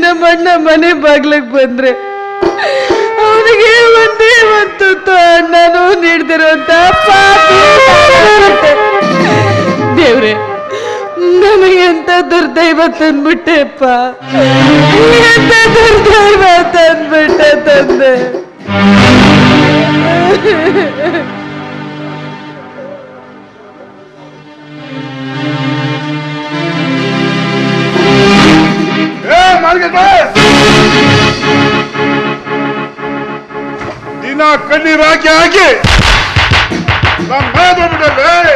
ನಮ್ಮಣ್ಣ ಮನೆ ಬಾಗ್ಲಕ್ ಬಂದ್ರೆ ಅವನಿಗೆ ಒಂದೇ ಒಂದು ಅಣ್ಣನೂ ನೀಡ್ದಿರೋಂತ ದೇವ್ರೆ, ನನಗೆ ಎಂತ ದುರ್ದೈವ ತಂದ್ಬಿಟ್ಟೆಪ್ಪ, ಎಂತ ದುರ್ದೈವ ತಂದ್ಬಿಟ್ಟೆ ತಂದೆ. ದಿನ ಕಣ್ಣೀರ್ ಹಾಕಿ ಹಾಕಿ ನಮ್ಮ ಮನೆ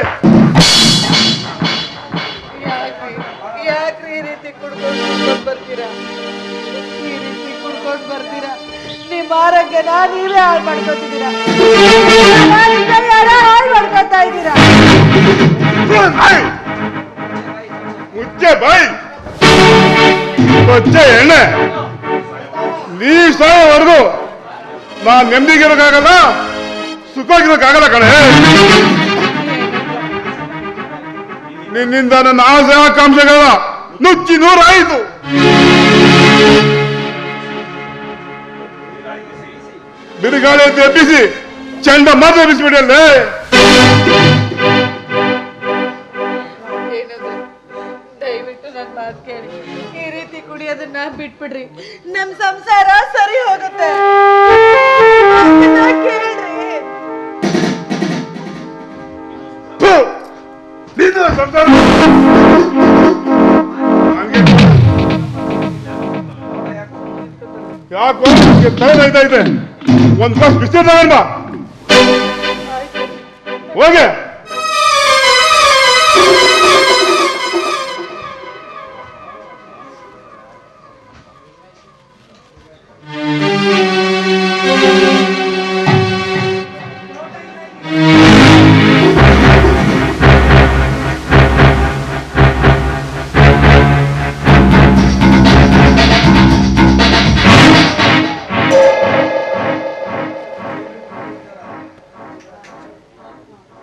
ಯಾಕ್ರಿ ಈ ರೀತಿ ಕುಡ್ಕೊಂಡು ಬರ್ತೀರಾ? ಈ ರೀತಿ ಕುಡ್ಕೊಂಡು ಬರ್ತೀರಾ? ನಿಮ್ಮ ಆರೋಗ್ಯನ ನೀವೇ ಹಾಳು ಮಾಡ್ಕೊತಿದ್ದೀರಾ, ಹಾಳು ಮಾಡ್ಕೊತಾ ಇದ್ದೀರಾ. ಮುಚ್ಚೆ ಬಾಯ್, ಕೊಚ್ಚೆ ಎಣ್ಣೆ. ನೀ ಸಾಯೋವರೆಗೂ ನಾನ್ ನೆಮ್ಮದಿಗಿರೋಕ್ಕಾಗಲ್ಲ, ಸುಖವಾಗಿರೋಕ್ಕಾಗಲ್ಲ ಕಣೆ. ನಿನ್ನಿಂದ ನನ್ನ ಆಸೆ ಆಕಾಂಕ್ಷೆಗಳ ನುಚ್ಚಿ ನೂರಾಯಿತು. ಬಿರುಗಾಳಿ ಅಂತ ಎಬ್ಬಿಸಿ ಚಂಡ ಮಾತ್ರ ಎಬ್ಬಿಸಿಬಿಡಲ್ಲೇ. ದಯವಿಟ್ಟು ನನ್ನ ಮಾತು ಕೇಳಿ, ಈ ರೀತಿ ಕುಡಿಯೋದನ್ನ ಬಿಟ್ಬಿಡ್ರಿ, ನಮ್ ಸಂಸಾರ ಸರಿ ಹೋಗುತ್ತೆ. ಕೇಳ್ರಿ. ಸಂಸಾರ ಯಾಕೋ ತಲೆ ಆಯ್ತಾ ಇದೆ. ಒಂದ್ ಗ್ಲಾಸ್ ಬಿಸ್ಕೆಟ್ ತಗೊಂಡ ಹೋಗೆ.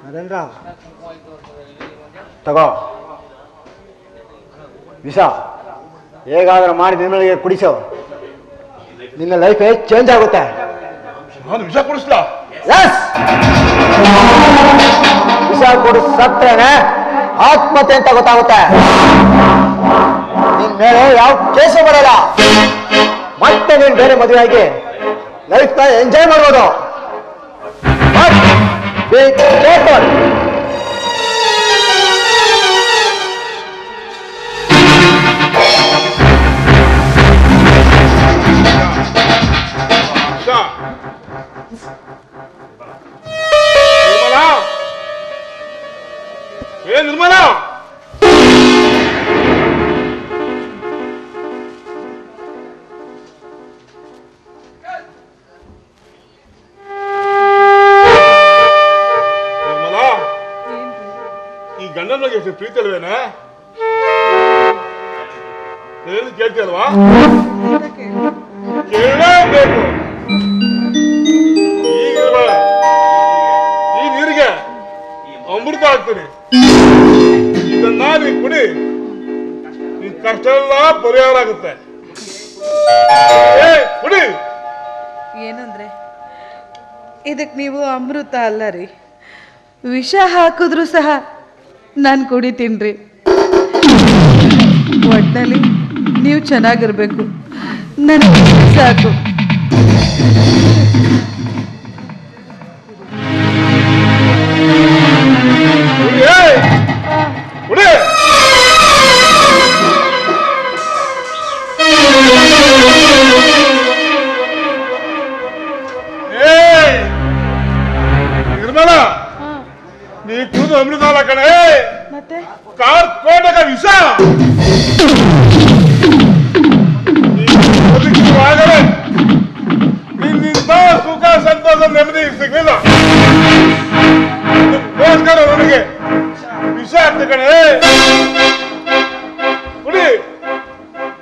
ನರೇಂದ್ರ, ತಗೋ ವಿಷ. ಹೇಗಾದ್ರೂ ಮಾಡಿ ನಿನ್ನೊಳಗೆ ಕುಡಿಸೋ, ನಿನ್ನ ಲೈಫ್ ಚೇಂಜ್ ಆಗುತ್ತೆ. ನಾನು ವಿಷ ಕುಡಿಸ್ಲಾ? ವಿಷ ಕುಡಿಸತ್ತೇನೆ ಆತ್ಮಹತ್ಯೆ ಅಂತ ಗೊತ್ತಾಗುತ್ತೆ. ನಿನ್ ಮೇಲೆ ಯಾವ ಕೇಸು ಬರಲ್ಲ. ಮತ್ತೆ ನೀನ್ ಬೇರೆ ಮದುವೆ ಆಗಿ ಲೈಫ್ ನ ಎಂಜಾಯ್ ಮಾಡ್ಬೋದು. Be careful. ನಿರ್ಮಲಾ, ಈ ಗಂಡನ ಬಗ್ಗೆ ಎಷ್ಟು ಪ್ರೀತಿ ಅಲ್ವೇನೆ? ಹೇಳಿ ಕೇಳ್ತೀಯಲ್ವಾ? ಕೇಳಲೇಬೇಕು. ಈ ನೀರಿಗೆ ಅಮೃತ ಆಗ್ತೀನಿ. ಇದನ್ನ ನೀನ್ ಕುಡಿ, ನಿನ್ ಕಷ್ಟ ಎಲ್ಲ ಪರಿಹಾರ ಆಗುತ್ತೆ. ಕುಡಿ. ಏನಂದ್ರೆ ಇದಕ್ ನೀವು ಅಮೃತ ಅಲ್ಲ ರೀ, ವಿಷ ಹಾಕಿದ್ರು ಸಹ ನಾನು ಕುಡಿತೀನ್ರಿ. ಒಟ್ಟಿನಲ್ಲಿ ನೀವು ಚೆನ್ನಾಗಿರ್ಬೇಕು, ನನಗೆ ಸಾಕು. ನಿರ್ಮಲ, ನೀ ಕುಡಿದು ಅಮೃತ ಅಲ್ಲ ಕಣೆ, ಮತ್ತೆ ಕಾರ್ಕೋಟಕ ವಿಷ ಬದುಕಿರುವಾಗಲೇ ನಿನ್ನಿಂದ ಸುಖ ಸಂತೋಷ ನೆಮ್ಮದಿ ಸಿಗಲಿಲ್ಲ. ಅದಕ್ಕೋಸ್ಕರ ನನಗೆ ವಿಷ ಅಂತ ಕಣೆ. ಕುಡಿ,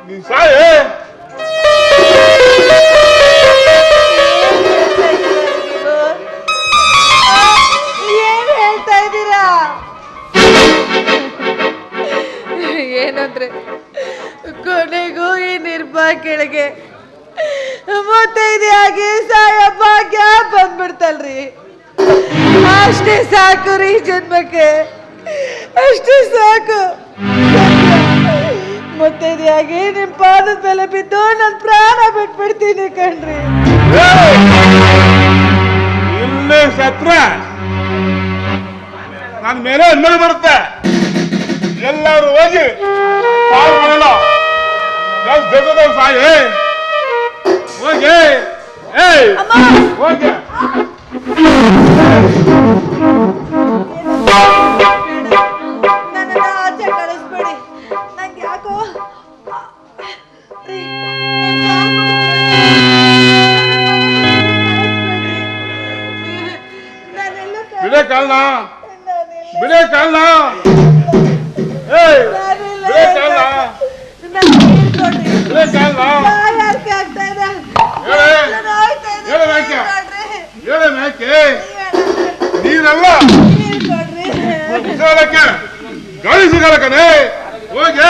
ನೀನ್ ಸಾಯೇ. ಏನ್ ಹೇಳ್ತಾ ಇದ್ದೀರಾ? ಏನಂದ್ರೆ ಕೊನೆಗೂ ಈ ನಿರ್ಭಾಗ್ಯಳಿಗೆ ಮುತ್ತೈದೆಯಾಗಿ ಸಾಯೋ ಭಾಗ್ಯ ಬಂದ್ಬಿಡ್ತಲ್ರಿ. ಅಷ್ಟೇ ಸಾಕು ರೀ ಜನ್ಮಕ್ಕೆ, ಅಷ್ಟೇ ಸಾಕು. ಮುತ್ತೈದೆಯಾಗಿ ನಿಮ್ ಪಾದದ ಮೇಲೆ ಬಿದ್ದು ನನ್ ಪ್ರಾಣ ಬಿಟ್ಬಿಡ್ತೀನಿ ಕಣ್ರಿ. ಇಲ್ಲೇ ಸತ್ರ ನನ್ನ ಮೇಲೆ ಅನ್ಮೇಲೆ ಬರುತ್ತೆ. ಎಲ್ಲರೂ ಹೋಗಿ ಸಾವು ಮಾಡಲ್ಲ. ನಾವು ಜಗದ ಸಾಯಿ ಹೋಗಿ ಹೋಗಿ ನನ್ನನ್ನ ಆಚೆ ಕಳಿಸ್ಬೇಡಿ. ನಂಗೆ ಯಾಕೋ ಬಿಡೆ ಕಾಲ್ನ ಬಿಡೆ ಕಾಲ್ನ ಬಿಡೆ ಕಾಲ್ನ ಬಿಡೆ ಕಾಲ್ನ ಹೇಳ ಮೇಕೆ ಹೇಳ ಮೇಕೆ ನೀನಲ್ಲ ಸಿಗಾಲಕ್ಕೆ ಗಾಳಿ ಸಿಗಾಲಕ್ಕನೆ ಹೋಗಿ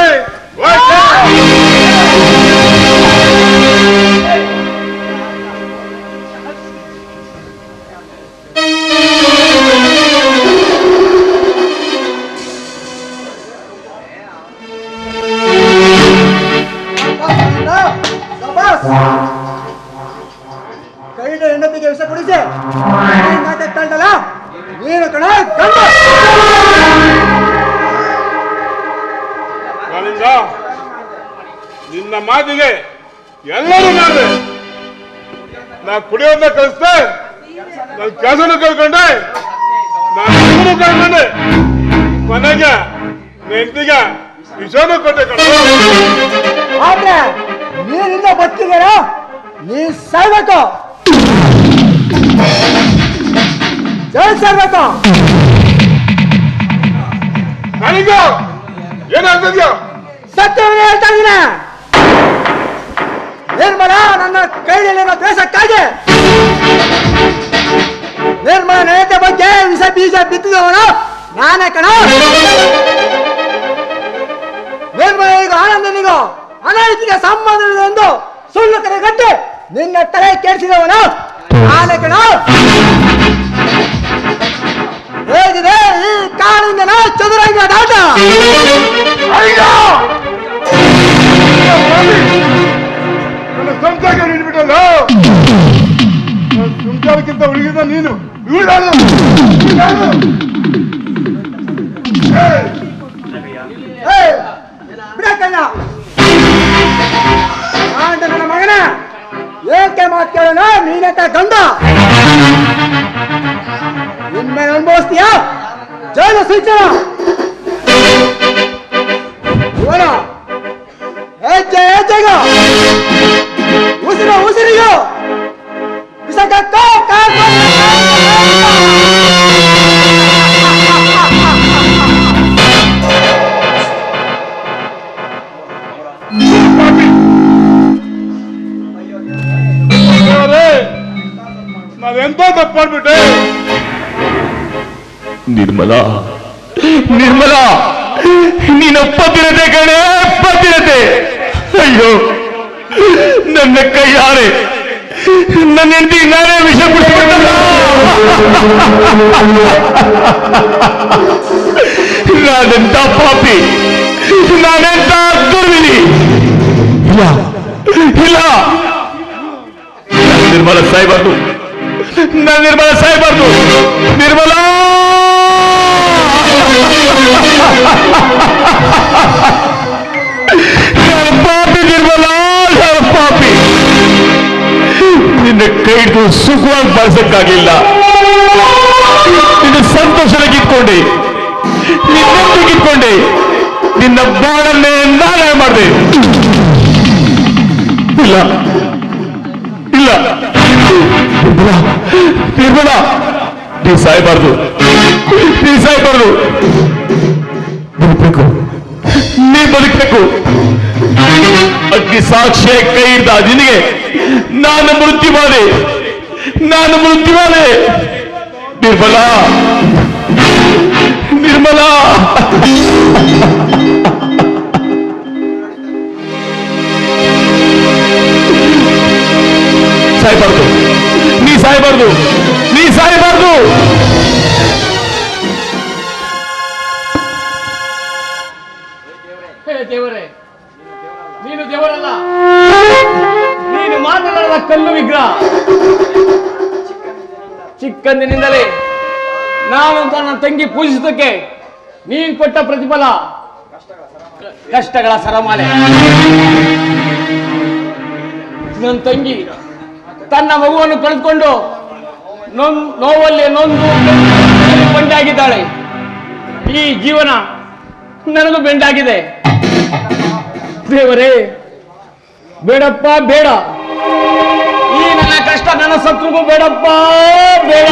ಕೈಡ ಹೆಂಡತಿಗೆ ವಿಷ ಕುಡಿಸಿ ಮಾತಾಡ್ತಲ್ಲ ನೀನು ಕಣ ಕಾಳಿಂಗ, ನಿನ್ನ ಮಾತಿಗೆ ಎಲ್ಲರೂ ಮಾಡಿದೆ. ನಾ ಕುಡಿಯೋದನ್ನ ಕಳಿಸ್ದೆ, ನನ್ನ ಕೆಲಸನೂ ಕಳ್ಕೊಂಡೆ, ನಾನು ಕಳ್ಕೊಂಡೆ, ಕೊನೆಗೆ ನೆಂಟಿಗೆ ವಿಷನೂ ಕೊಟ್ಟೆ ಕಣ. ಆದ್ರೆ ನೀನಿಂದ ಬದುಕಿದ್ದೀರ, ನೀ ಸಾಯ್ಬೇಕು, ಜೈಲ್ ಸೇರ್ಬೇಕು. ಕಾಳಿಂಗ, ಏನಾಗ್ತದ್ಯೋ? ಸತ್ಯವನ್ನು ಹೇಳ್ತಾ ಇದ್ದೀನಿ. ನಿರ್ಮಲ ನನ್ನ ಕೈಯಲ್ಲಿರೋ ದ್ವೇಷಕ್ಕಾಗಿ ನಿರ್ಮಲ ನಯತೆ ಬಗ್ಗೆ ವಿಷ ಬೀಜ ಬಿತ್ತಿದವನು ನಾನೇ ಕಣ. ನಿರ್ಮಲಿಗೂ ಆನಂದನಿಗೂ ಅನೈತಿಕ ಸಂಬಂಧವಿದೆ ಎಂದು ಸುಳ್ಳು ಕರೆಗಟ್ಟಿ ನಿನ್ನ ತಲೆ ಕೆಡಿಸಿದವನು ನಾನೇ ಕಣ. ಹೇಗಿದೆ ಈ ಕಾಳಿಂಗನ ಚದುರಂಗದ ಆಟ? ನನ್ನ ಸಂಸಾರ ಹಿಡಿಬಿಟ್ಟಲ್ಲ. ಸಂಸಾರಕ್ಕಿಂತ ಉಳಿದ ನೀನು ಬಿಡಕ್ಕಲ್ಲ ನನ್ನ ಮಗನ ಏಕೆ ಮಾತು ಕೇಳೋಣ? ನೀನಂತ ಗಂಡ ಇನ್ಮೇಲೆ ಅನುಭವಿಸ್ತೀಯ ಜೈಲು ಶಿಕ್ಷಣ. ಹೆಜ್ಜೆ ಹೆಜ್ಜೆಗ ಉಸಿರು ಉಸಿರಿಗೂ ಬಿಸಕಕ್ಕ ನಾವೆಂತ ತಪ್ಪು ಮಾಡ್ಬಿಟ್ಟೆ. ನಿರ್ಮಲಾ ನಿರ್ಮಲಾ ನೀನು ಪತಿರತೆ ಕಣೆ, ಪತಿರತೆ. ಅಯ್ಯೋ ನನ್ನ ಕೈಯಾರೆ ನನ್ನ ಹೆಂಡತಿ ನಾನೇ ವಿಷ ಕುಡಿಸಿಬಿಟ್ಟಲ್ಲ. ನಾನೆಂತ ಪಾಪಿ, ನಾನೆಂತ ದುರ್ವಿಧಿ. ಇಲ್ಲ ಇಲ್ಲ, ನಿರ್ಮಲ ಸಾಯ್ಬಾರ್ದು, ನಾನು ನಿರ್ಮಲ ಸಾಯ್ಬಾರ್ದು. ನಿರ್ಮಲಾ ಪಾಪಿ, ನಿರ್ಮಲಾ ಪಾಪಿ. ನಿನ್ನ ಕೈ ಹಿಡಿದು ಸುಖವಾಗಿ ಬಳಸಕ್ಕಾಗಿಲ್ಲ, ನಿನ್ನ ಸಂತೋಷನ ಕಿತ್ಕೊಂಡೆ, ನಿನ್ನ ಕಿತ್ಕೊಂಡೆ. ನಿನ್ನ ಬಾಳನ್ನೇ ನಾನೇ ಮಾಡಿದೆ. ಇಲ್ಲ ಇಲ್ಲ ನಿರ್ಮಲ, ನೀ ಸಾಯ್ಬಾರ್ದು, ನೀ ಸಾಯ್ಬಾರ್ದು. ಬದುಕಬೇಕು, ನೀ ಬದುಕಬೇಕು. ಅಗ್ನಿ ಸಾಕ್ಷಿಯ ಕೈ ಇದ್ದ ನಿನಗೆ ನಾನು ಮೃತ್ಯು ಮಾಡಿದೆ. ನಿರ್ಮಲ, ನಿರ್ಮಲ. ಸಾಯ್ಬಾರ್ದು, ನೀ ಸಾಯ್ಬಾರ್ದು. ದೇವರೇ, ನೀನು ದೇವರಲ್ಲ, ನೀನು ಮಾತನಾಡದ ಕಲ್ಲು ವಿಗ್ರಹ. ಚಿಕ್ಕಂದಿನಿಂದಲೇ ನಾನು ನನ್ನ ತಂಗಿ ಪೂಜಿಸುವುದಕ್ಕೆ ನೀನು ಕೊಟ್ಟ ಪ್ರತಿಫಲ ಕಷ್ಟಗಳ ಸರಮಾಲೆ. ನನ್ನ ತಂಗಿ ತನ್ನ ಮಗುವನ್ನು ಕಳೆದುಕೊಂಡು ನೋವಲ್ಲಿ ನೊಂದು ಬೆಂಡಾಗಿದ್ದಾಳೆ. ಈ ಜೀವನ ನನಗೂ ಬೆಂಡಾಗಿದೆ. ದೇವರೇ, ಬೇಡಪ್ಪ ಬೇಡ, ಈ ನನ್ನ ಕಷ್ಟ ನನ್ನ ಸತ್ರಿಗೂ ಬೇಡಪ್ಪ ಬೇಡ.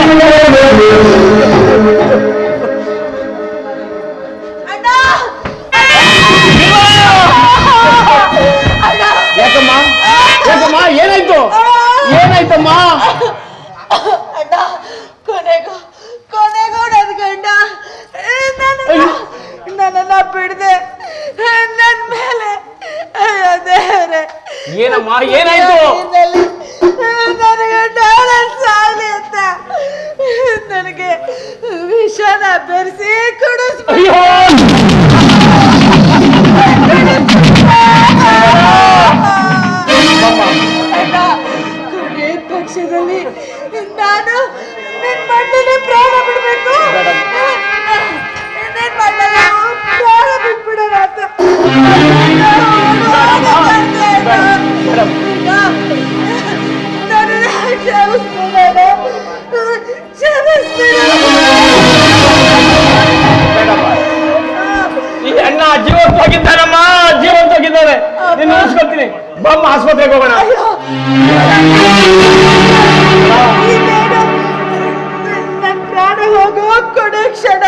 ಯಾಕಮ್ಮ ಏನಾಯ್ತಮ್ಮ? ಅಣ್ಣ, ಕೊನೆಗೂ ನನ್ ಗಂಡ ನನ್ನನ್ನ ಬಿಡದೆ ನನ್ ಮೇಲೆ. ದೇವರೇ, ಏನಮ್ಮ ಏನಾಯ್ತು? ನನ್ನ ಗಂಡ ಸಾಲಿ ಅಂತ ನನಗೆ ವಿಷನ ಬೆರೆಸಿ ಕುಡಿಸ್ಬಿಟ್ಟು ಕೊನೆ ಪಕ್ಷದಲ್ಲಿ ನಾನು ನಿನ್ ಮಣ್ಣಲ್ಲಿ ಪ್ರಾಣ ಬಿಡ್ಬೇಕು, ನಿನ್ ಮಣ್ಣಲ್ಲಿ ಪ್ರಾಣ ಬಿಟ್ಬಿಡೋಣ ಅಂತ. ಈ ಅಣ್ಣ ಜೀವಂತವಾಗಿದ್ದಾನಮ್ಮ, ಜೀವಂತವಾಗಿದ್ದಾರೆ. ನೀನು ಉಳಿಸ್ಕೊಳ್ತೀನಿ. ಬಮ್ಮ, ಆಸ್ಪತ್ರೆಗೆ ಹೋಗೋಣ. ನನ್ನ ಪ್ರಾಣ ಹೋಗೋ ಕೊನೆ ಕ್ಷಣ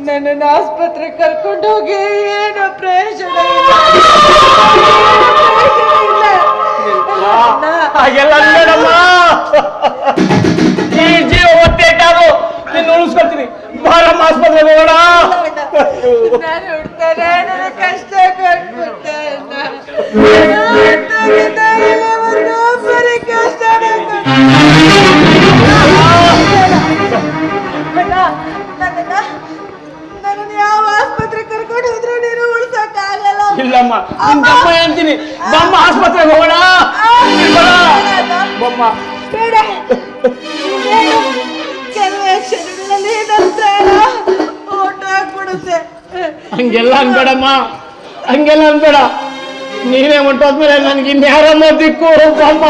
ನನ್ನನ್ನು ಆಸ್ಪತ್ರೆಗೆ ಕರ್ಕೊಂಡು ಹೋಗಿ ಏನೋ ಪ್ರಯೋಜನ ಹಾಗೆಲ್ಲ ಅನ್ಬೇಡಮ್ಮ. ಈ ಜೀವ ಒತ್ತೇಟಾದ್ರು ನಿನ್ನ ಉಳಿಸ್ಕೊಳ್ತೀನಿ. ಬಾರಮ್ಮ, ಆಸ್ಪತ್ರೆಗೆ ಹೋಗೋಣ. ನಾನು ಹುಡ್ತಾನೆ ನನ್ನ ಕಷ್ಟ ಕೊಟ್ಬಿಟ್ಟೆ. ಬರೀ ಕಷ್ಟ ನನ್ನನ್ನು ಯಾವ ಆಸ್ಪತ್ರೆ ಕರ್ಕೊಂಡು ಹೋದ್ರು ನೀನು ಉಳ್ಸಕ್ಕಾಗಲ್ಲ. ಇಲ್ಲಮ್ಮ, ನಿನ್ನಮ್ಮ ಅಂತೀನಿ. ಬಮ್ಮ, ಆಸ್ಪತ್ರೆಗೆ ಹೋಗೋಣ. ಬಮ್ಮ. ಬೇಡ, ಕೆಲವೇ ಕ್ಷಣಗಳಲ್ಲಿ ನನ್ನ ಪ್ರಾಣ ಹೊರಟೋಗ್ಬಿಡುತ್ತೆ. ಹಂಗೆಲ್ಲ ಅನ್ಬೇಡಮ್ಮ, ಹಂಗೆಲ್ಲ ಅನ್ಬೇಡ. ನೀನೇ ಹೊಂಟೋದ್ಮೇಲೆ ನನ್ಗೆ ಇನ್ಯಾರಮ್ಮ ದಿಕ್ಕು? ಬಮ್ಮ,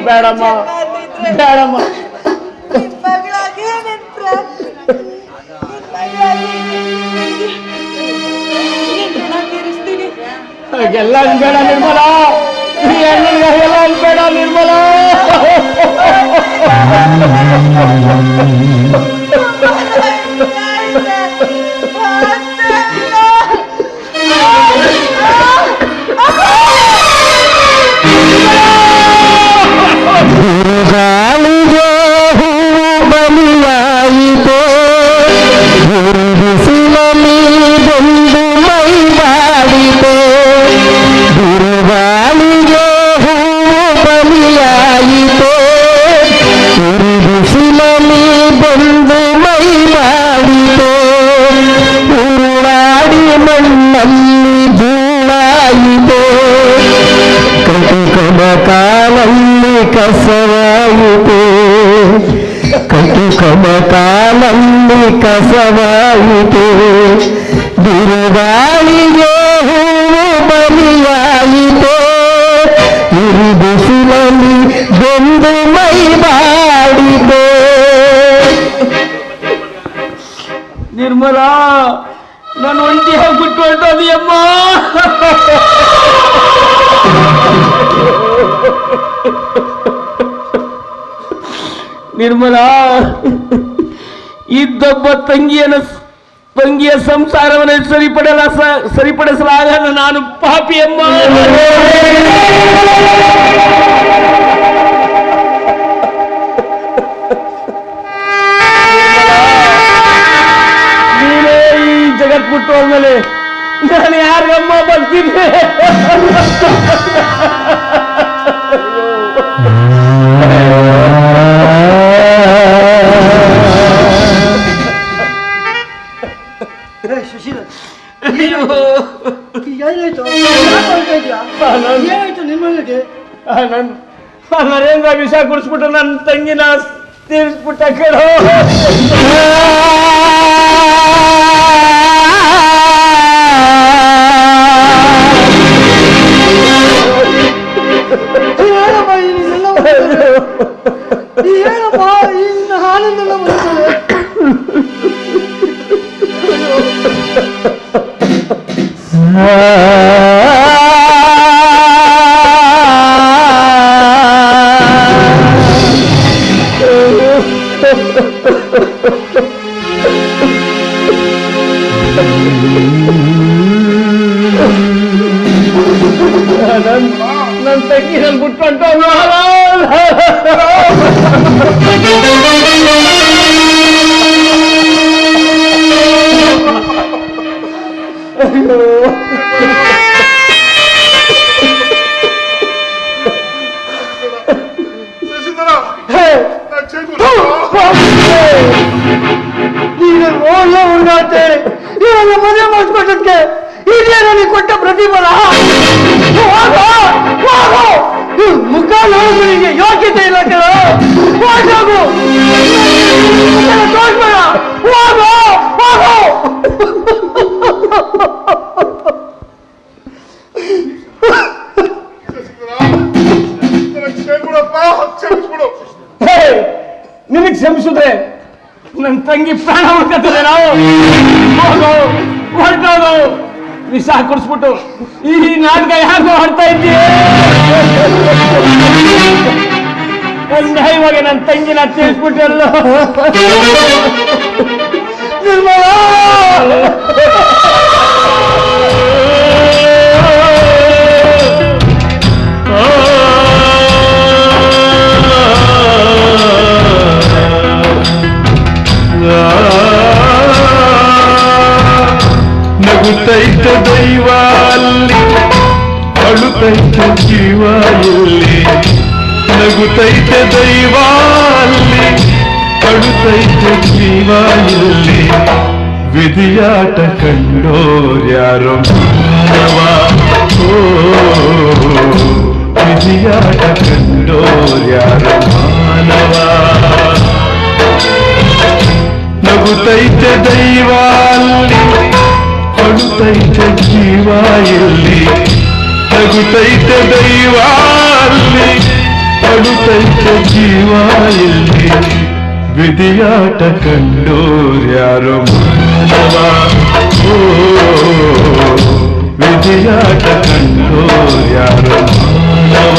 ಬೇಡಮ್ಮ ಬೇಡಮ್ಮ. ಮಗಳಾಗಿ ತೀರಿಸ್ತೀನಿ. ಹಾಗೆಲ್ಲ ಅನ್ಬೇಡ ನಿರ್ಮಲ, ಈ ಅಣ್ಣನಿಗೆ ಹಾಗೆಲ್ಲ ಅನ್ಬೇಡ ನಿರ್ಮಲ. ಗಾಳಿಗೆ ಹೂ ಬಲಿಯಾಯಿತೋ, ಬಿಸಿಲಲ್ಲಿ ಬಂದು ಮೈ ಬಾಡಿತೋ. ಬಿರುಗಾಳಿಗೆ ಹೂ ಬಲಿಯಾಯಿತೋ, ಬಿಸಿಲಲ್ಲಿ ಬಂದು ಮೈ ಬಾಡಿತೋ. ಉರುಳಾಡಿ ಮಣ್ಣಲ್ಲಿ ಧೂಳಾಯಿತೋ, ಕಟುಕನ ಕಾಲಲ್ಲಿ ಕಸವಾಯಿತು, ಕಟುಕನ ಕಾಲಲ್ಲಿ ಕಸವಾಯಿತು. ಬಿರುಗಾಳಿಗೆ ಹೂವು ಬಲಿಯಾಯಿತು, ಇರು ಬಿಸಿಲಲ್ಲಿ ಬಂದು ಮೈ ಬಾಡಿತು. ನಿರ್ಮಲಾ, ಇದ್ದೊಬ್ಬ ತಂಗಿಯ ಸಂಸಾರವನ್ನು ಸರಿಪಡಿಸಲಾಗದ ನಾನು ಪಾಪಿಯಮ್ಮ. ನೀನೇ ಈ ಜಗತ್ ಬಿಟ್ಟು ಹೋದ್ಮೇಲೆ ನಾನು ಯಾರಿಗಮ್ಮ ಬರ್ತೀನಿ? ಏನಾಯ್ತು ನಿಮ್ಮಲ್ಲಿಗೆ? ನರೇಂದ್ರ ವಿಷ ಕುಡಿಸ್ಬಿಟ್ಟು ನನ್ನ ತಂಗಿನ ತೀರಿಸ್ಬಿಟ್ಟ ಕೇಳೋ. ಏನಪ್ಪ ಈ ಹಾಲಿಂದೆಲ್ಲ ಬರ್ತದೆ? ನನ್ನ ತಂಗಿ ನನ್ ಬಿಟ್ಕೊಂಡು ನೀನು ಒಳ್ಳೆ ಹುಡುಗಾಡ್ತೆ ಇವಾಗ ಮದುವೆ ಮಾಡಿಸ್ಕೊಟ್ಟಕ್ಕೆ ಇದೇ ನನಗೆ ಕೊಟ್ಟ ಪ್ರತಿಫಲ. ಮುಖ ನೋಡಿಗೆ ಯೋಗ್ಯತೆ ಇಲ್ಲ ಕೇಳೋ. ಹೋಗು ತೋರ್ಸ್ಬೇಡ, ಹೋಗು ಹೋಗು. ನಿನಗೆ ಕ್ಷಮಿಸಿದ್ರೆ ನನ್ನ ತಂಗಿ ಪ್ರಾಣ ಉಳ್ಕತ್ತದೆ. ನಾವು ಹೋಗು, ಹೊರಟೋದು. ವಿಷ ಕುಡಿಸ್ಬಿಟ್ಟು ಈ ನಾಟಕ ಯಾರಿಗೂ ಹೊಡ್ತಾ ಇದ್ದೀವಿ. ಇವಾಗ ನನ್ನ ತಂಗಿನ ತಿಳಿಸ್ಬಿಟ್ಟಲ್ಲ. ನಗುತ್ತೈತ ದೈವ ಅಲ್ಲಿ, ಅಳುತ್ತೈತ ಜೀವ ಇಲ್ಲಿ. ನಗುತ್ತೈತ ದೈವ ಅಲ್ಲಿ, ಅಳುತ್ತೈತ ಜೀವ ಇಲ್ಲಿ. ವಿಧಿಯಾಟ ಕಂಡೋರ್ಯಾರೋ ಮಾನವ, ಓ ವಿಧಿಯಾಟ ಕಂಡೋರ್ಯಾರೋ ಮಾನವ. ನಗುತ್ತೈತೆ ದೈವ ಅಲ್ಲಿ, ಅಳುತ್ತೈತೆ ಜೀವ ಇಲ್ಲಿ. ನಗುತ್ತೈತೆ ದೈವ ಅಲ್ಲಿ, ಅಳುತ್ತೈತೆ ಜೀವ ಇಲ್ಲಿ. ವಿಧಿಯಾಟ ಕಂಡೋರ್ಯಾರೋ ಮಾನವ, ಓ ವಿಧಿಯಾಟ ಕಂಡೋರ್ಯಾರೋ ಮಾನವ.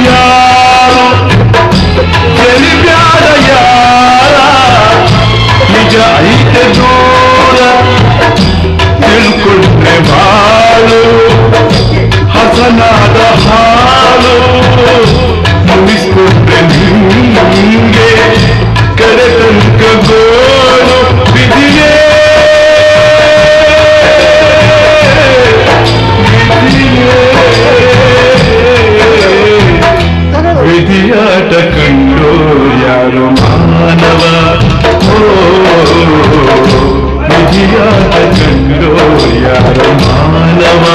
ಯಾರು ಗೆಲಿಬ್ಯಾಡ ಯಾರ ನಿಜ ಐತೆ ದೂರ ತಿಳ್ಕೊಂಡ್ರೆ ಬಾಳು ಹಸನಾದ ಹಾಲು ಮುಗಿಸ್ಕೊಂಡ್ರೆ ನಿಂಗೆ ಕಡೆ ತನಕ ಗೋಳು ಬಿದಿಯೇ ವಿಧಿಯಾಟ ಕಂಡು ಯಾರು ಮಾನವ ವಿಧಿಯಾಟ ಕಂಡು ಯಾರು ಮಾನವ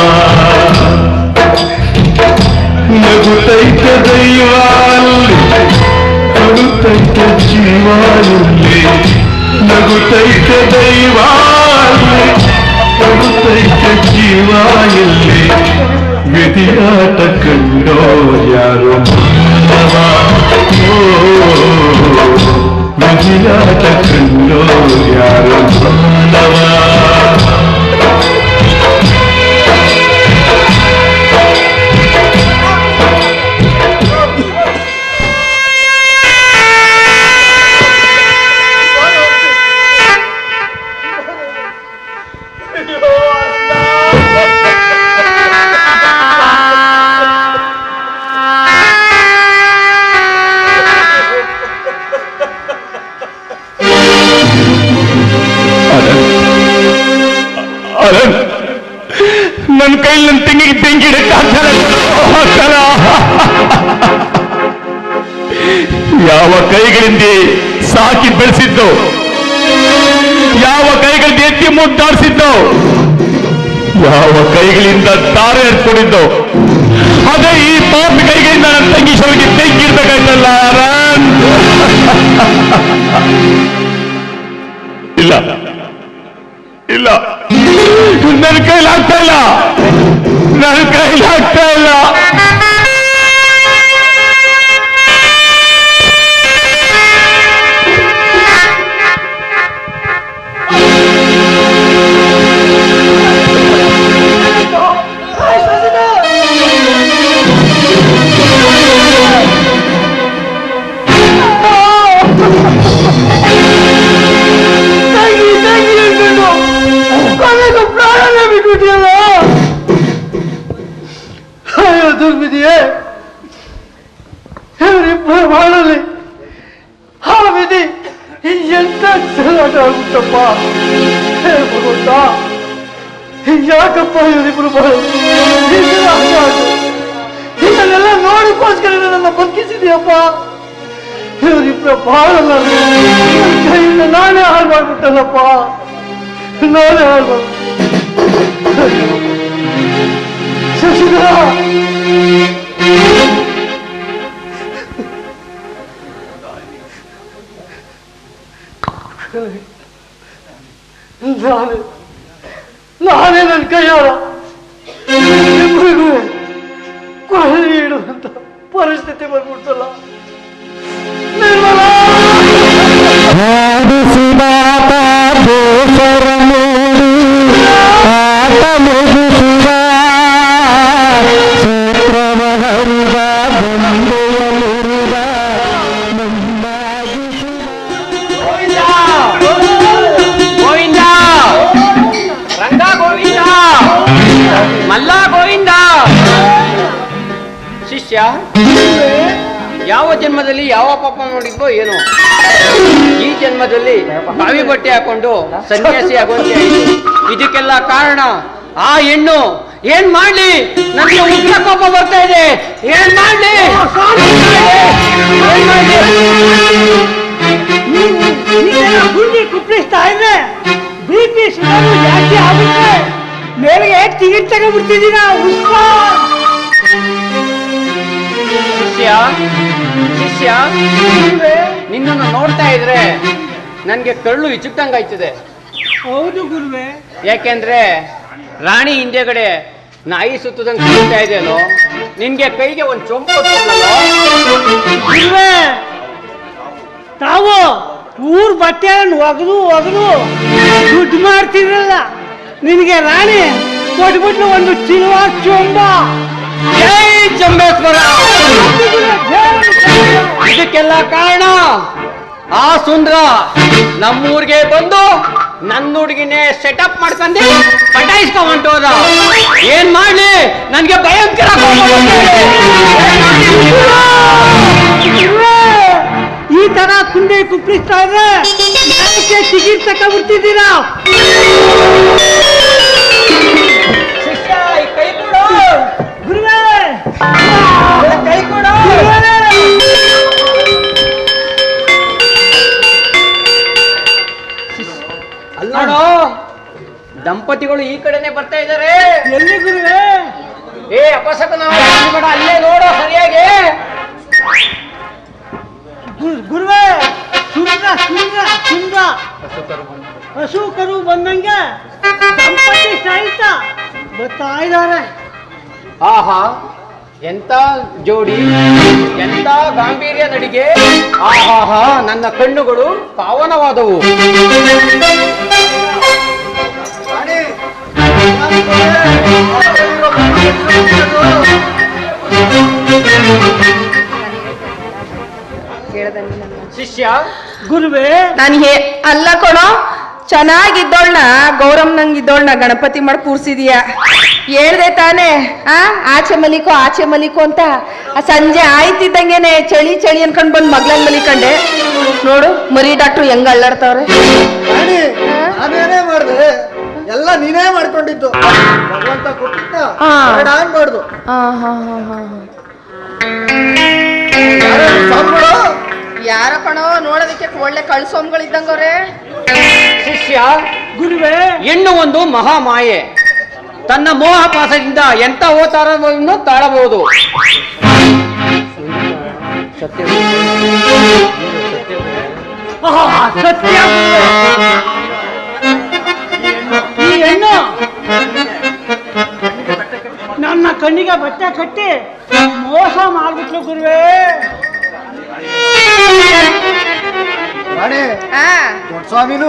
ನಗುತ್ತೈತ ದೈವಾಲಿ ನಗುತ್ತೈತ ಜೀವಾಲಿ ನಗುತ್ತೈತ ದೈವಾಲಿ ನಗುತ್ತೈತ ಜೀವಾಲಿ ವಿಧಿಯಾಟ ಕಂಡೋ ಯಾರು ಮಾನವ ವಿಧಿಯಾಟ ಕಂಡೋ ಯಾರು ಮಾನವ ನನ್ನ ಕೈಲಿ ನನ್ನ ತೆಂಗಿಗೆ ಬೆಂಕಿ ಇಡಕ್ಕಾಗಲ್ಲ ಯಾವ ಕೈಗಳಿಂದ ಸಾಕಿ ಬೆಳೆಸಿದ್ದು ಯಾವ ಕೈಗಳಿಂದ ಎತ್ತಿ ಮುದ್ದಾಡಿಸಿದ್ದು ಯಾವ ಕೈಗಳಿಂದ ದಾರೆ ಎತ್ಕೊಂಡಿದ್ದು ಅದೇ ಈ ಪಾಪಿ ಕೈಗಳಿಂದ ನನ್ನ ತಂಗಿ ಶವಕ್ಕೆ ಬೆಂಕಿ ಇಡ್ಬೇಕಾಯ್ತಲ್ಲ ಇಲ್ಲ ಇಲ್ಲ ನನ್ನ ಕೈಲಾಗ್ತಾ ಇಲ್ಲ ನನ್ನ ಕೈಲಾಗ್ತಾ ಇಲ್ಲ ದುರ್ವಿಧಿಯೇ ಇವರಿಬ್ಬರು ಮಾಡಲಿ ಆ ವಿಧಿ ಎಂತ ಚೆಲ್ಲಾಟ ಆಗುತ್ತಪ್ಪ ಭಗವಂತ ಯಾಕಪ್ಪ ಇವರಿಬ್ಬರು ಇದನ್ನೆಲ್ಲ ನೋಡಕ್ಕೋಸ್ಕರ ನನ್ನ ಬದುಕಿಸಿದೆಯಪ್ಪ ಇವರಿಬ್ಬರ ಬಾಳಲ್ಲ ಕೈಯಿಂದ ನಾನೇ ಹಾಳು ಮಾಡ್ಬಿಟ್ಟಲ್ಲಪ್ಪ ನಾನೇ ಹಾಳು ಮಾಡ್ಬಿಟ್ಟು ಶಶಿಧರ ನಾನೇ ನನ್ನ ಕೈಯಾರ ಇಬ್ಬರಿಗೂ ಕೊಹಳಿ ಇಡುವಂತ ಪರಿಸ್ಥಿತಿ ಬಂದ್ಬಿಡ್ತಲ್ಲ ನಿರ್ಮಲಾ ಮಲ್ಲ ಗೋವಿಂದ ಶಿಷ್ಯ ಯಾವ ಜನ್ಮದಲ್ಲಿ ಯಾವ ಪಾಪ ನೋಡಿದ್ವೋ ಏನೋ ಈ ಜನ್ಮದಲ್ಲಿ ಬಾವಿ ಬಟ್ಟೆ ಹಾಕೊಂಡು ಸನ್ಯಾಸಿ ಆಗುವಂತೆ ಆಯಿತು. ಇದಕ್ಕೆಲ್ಲ ಕಾರಣ ಆ ಹೆಣ್ಣು. ಏನ್ ಮಾಡ್ಲಿ? ನನಗೆ ಉಗ್ರ ಕೋಪ ಬರ್ತಾ ಇದೆ. ಏನ್ ಮಾಡ್ಲಿ? ಗುಂಡಿ ಕುಪ್ಪಿಸ್ತಾ ಇದ್ರೆ BP ಶುಗರು ಜಾಸ್ತಿ ಆಗುತ್ತೆ. ಮೇಲೆಗೆ ಟಿಕೆಟ್ ತಗೊಂಡ್ಬಿಡ್ತಿದ್ದೀನ. ಶಿಷ್ಯ ಶಿಷ್ಯ ನಿನ್ನನ್ನು ನೋಡ್ತಾ ಇದ್ರೆ ನನ್ಗೆ ಕಳ್ಳು ಇಚ್ಚುಕ್ತಂಗಾಯ್ತದೆ. ಹೌದು ಗುರುವೆ. ಯಾಕೆಂದ್ರೆ ರಾಣಿ ಹಿಂದೆಗಡೆ ನಾಯಿ ಸುತ್ತದಂಗೆ ಕಾಣ್ತಾ ಇದೆಯಲ್ಲೋ, ನಿನ್ಗೆ ಕೈಗೆ ಒಂದು ಚೊಂಪು ಗುರುವೆ, ತಾವು ಊರ್ ಬಟ್ಟೆಯನ್ನು ಒಗೆದು ದುಡ್ಡು ಮಾಡ್ತಿರಲ್ಲ, ನಿನಗೆ ರಾಣಿ ಕೊಟ್ಬಿಟ್ಲು ಒಂದು ಚಿಲ್ವಾರ್ ಚೊಂಬ. ಜೈ ಚಂಬೇಶ್ವರ. ಇದಕ್ಕೆಲ್ಲ ಕಾರಣ ಆ ಸುಂದ್ರ ನಮ್ಮೂರಿಗೆ ಬಂದು ನನ್ನ ಹುಡುಗಿನೇ ಸೆಟಪ್ ಮಾಡ್ಕೊಂಡು ಪಟಾಯಿಸ್ಕೊಂಡ್ ಏನ್ ಮಾಡ್ಲಿ ನನ್ಗೆ ಭಯಂಕರ ಕೋಪ ಬಂದಿದೆ. ಈ ತರ ಕುಂಡೆ ಕುಪ್ಪಿಸ್ತಾ ಇದ್ರೆ ಟಿಕೆಟ್ ತಕೊಂಡ್ಬಿಡ್ತಿದ್ದೀರಾ? ಶಿಷ್ಯ ಈ ಕೈ ಕೊಡು. ಗುರುವೇ ಕೈ ಕೊಡು. ಅಲ್ಲೋಡು ದಂಪತಿಗಳು ಈ ಕಡೆನೆ ಬರ್ತಾ ಇದ್ದಾರೆ. ಎಲ್ಲಿ ಗುರುವೇ? ಏ ಅಪಸಕನ ಬೇಡ, ಅಲ್ಲೇ ನೋಡು ಸರಿಯಾಗಿ. ಗುರುವೇ ಸುಂದ್ರ ಸುಂದ್ರ ಸುಂದ್ರ ಹಸು ಕರು ಬಂದಂಗೆ ದಂಪತಿ ಸಹಿತ ಬರ್ತಾ ಇದ್ದಾರೆ. ಆಹಾ ಎಂತ ಜೋಡಿ, ಎಂತ ಗಾಂಭೀರ್ಯ ನಡಿಗೆ. ಆಹಾಹಾ ನನ್ನ ಕಣ್ಣುಗಳು ಪಾವನವಾದವು. ಶಿಷ್ಯ ಗುರುವೇ ನಾನು ಅಲ್ಲ ಕೊಡೋ, ಚೆನ್ನಾಗಿದ್ದೋಳ್ನ ಗೌರಮ್ನಂಗಿದ್ದೋಳ್ನ ಗಣಪತಿ ಮಾಡಿ ಕೂರ್ಸಿದೀಯ. ಹೇಳ್ದೆ ತಾನೇ ಆಚೆ ಮಲಿಕೋ ಅಂತ. ಆ ಸಂಜೆ ಆಯ್ತಿದ್ದಂಗೆನೆ ಚಳಿ ಚಳಿ ಅನ್ಕೊಂಡ್ ಬಂದ್ ಮಗ್ಳನ್ ಮಲಿಕಂಡೆ. ನೋಡು ಮರಿ ಡಾಕ್ಟ್ರು ಹೆಂಗ ಅಳ್ಳಾಡ್ತಾವ್ರೆ. ನಾನೇನೇ ಮಾಡ್ದೆ, ಎಲ್ಲ ನೀನೇ ಮಾಡ್ಕೊಂಡಿದ್ದು. ಭಗವಂತ ಕೊಟ್ಟಿದ್ದ ಅನ್ಬಾರ್ದು. ಯಾರ ಕಣೋ ನೋಡೋದಕ್ಕೆ ಒಳ್ಳೆ ಕಳ್ಸೋಮ್ಗಳಿದ್ದಂಗವ್ರೆ. ಶಿಷ್ಯ ಗುರುವೇ ಹೆಣ್ಣು ಒಂದು ಮಹಾಮಾಯೆ. ತನ್ನ ಮೋಹಪಾಸದಿಂದ ಎಂತ ಅವತಾರವನ್ನು ತಾಳಬಹುದು. ಸತ್ಯ ಈ ಹೆಣ್ಣು ನನ್ನ ಕಣ್ಣಿಗೆ ಬಟ್ಟೆ ಕಟ್ಟಿ ಮೋಸ ಮಾಡ್ಬಿಟ್ಲು ಗುರುವೇ. ರಾಣಿ ದೊಡ್ಡ ಸ್ವಾಮಿನೂ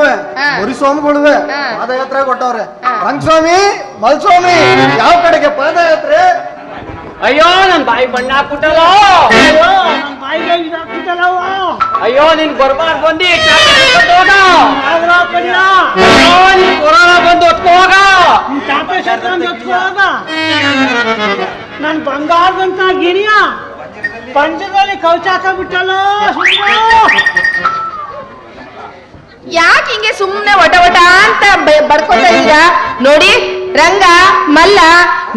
ಮುರಿ ಸ್ವಾಮಿಗಳುವೆ ಪಾದಯಾತ್ರೆ ಕೊಟ್ಟವ್ರೆ. ರಂಗಸ್ವಾಮಿ ಮಲ್ಸ್ವಾಮಿ ಯಾವ ಕಡೆಗೆ ಪಾದಯಾತ್ರೆ? ಅಯ್ಯೋ ನನ್ ಬಾಯಿ ಬಣ್ಣ ಹಾಕ್ಬಿಟ್ಟಲ್ಲ. ನನ್ನ ಬಾಯಿಗೆ ಇದಾಗ್ಬಿಟ್ಟಲ್ಲವ. ಅಯ್ಯೋ ನಿನ್ ಬರ್ಬಾರ್ದು ಬಂದು ಕೊರೋನಾ ಬಂದು ಹೊತ್ಕೋಗ. ಚಾಪೆ ಶತ್ರಂದ್ ಹೊತ್ಕೋಗ. ನನ್ ಬಂಗಾರದಂತ ಗಿಣಿಯ ಪಂಚದಲ್ಲಿ ಕೌಚಾಕ ಯಾಕೆ ಹಿಂಗೆ ಸುಮ್ನೆ ಒಟ ಅಂತ ಬಡ್ಕೊತಾ ಇದ್ದೀರಾ? ನೋಡಿ ರಂಗ ಮಲ್ಲ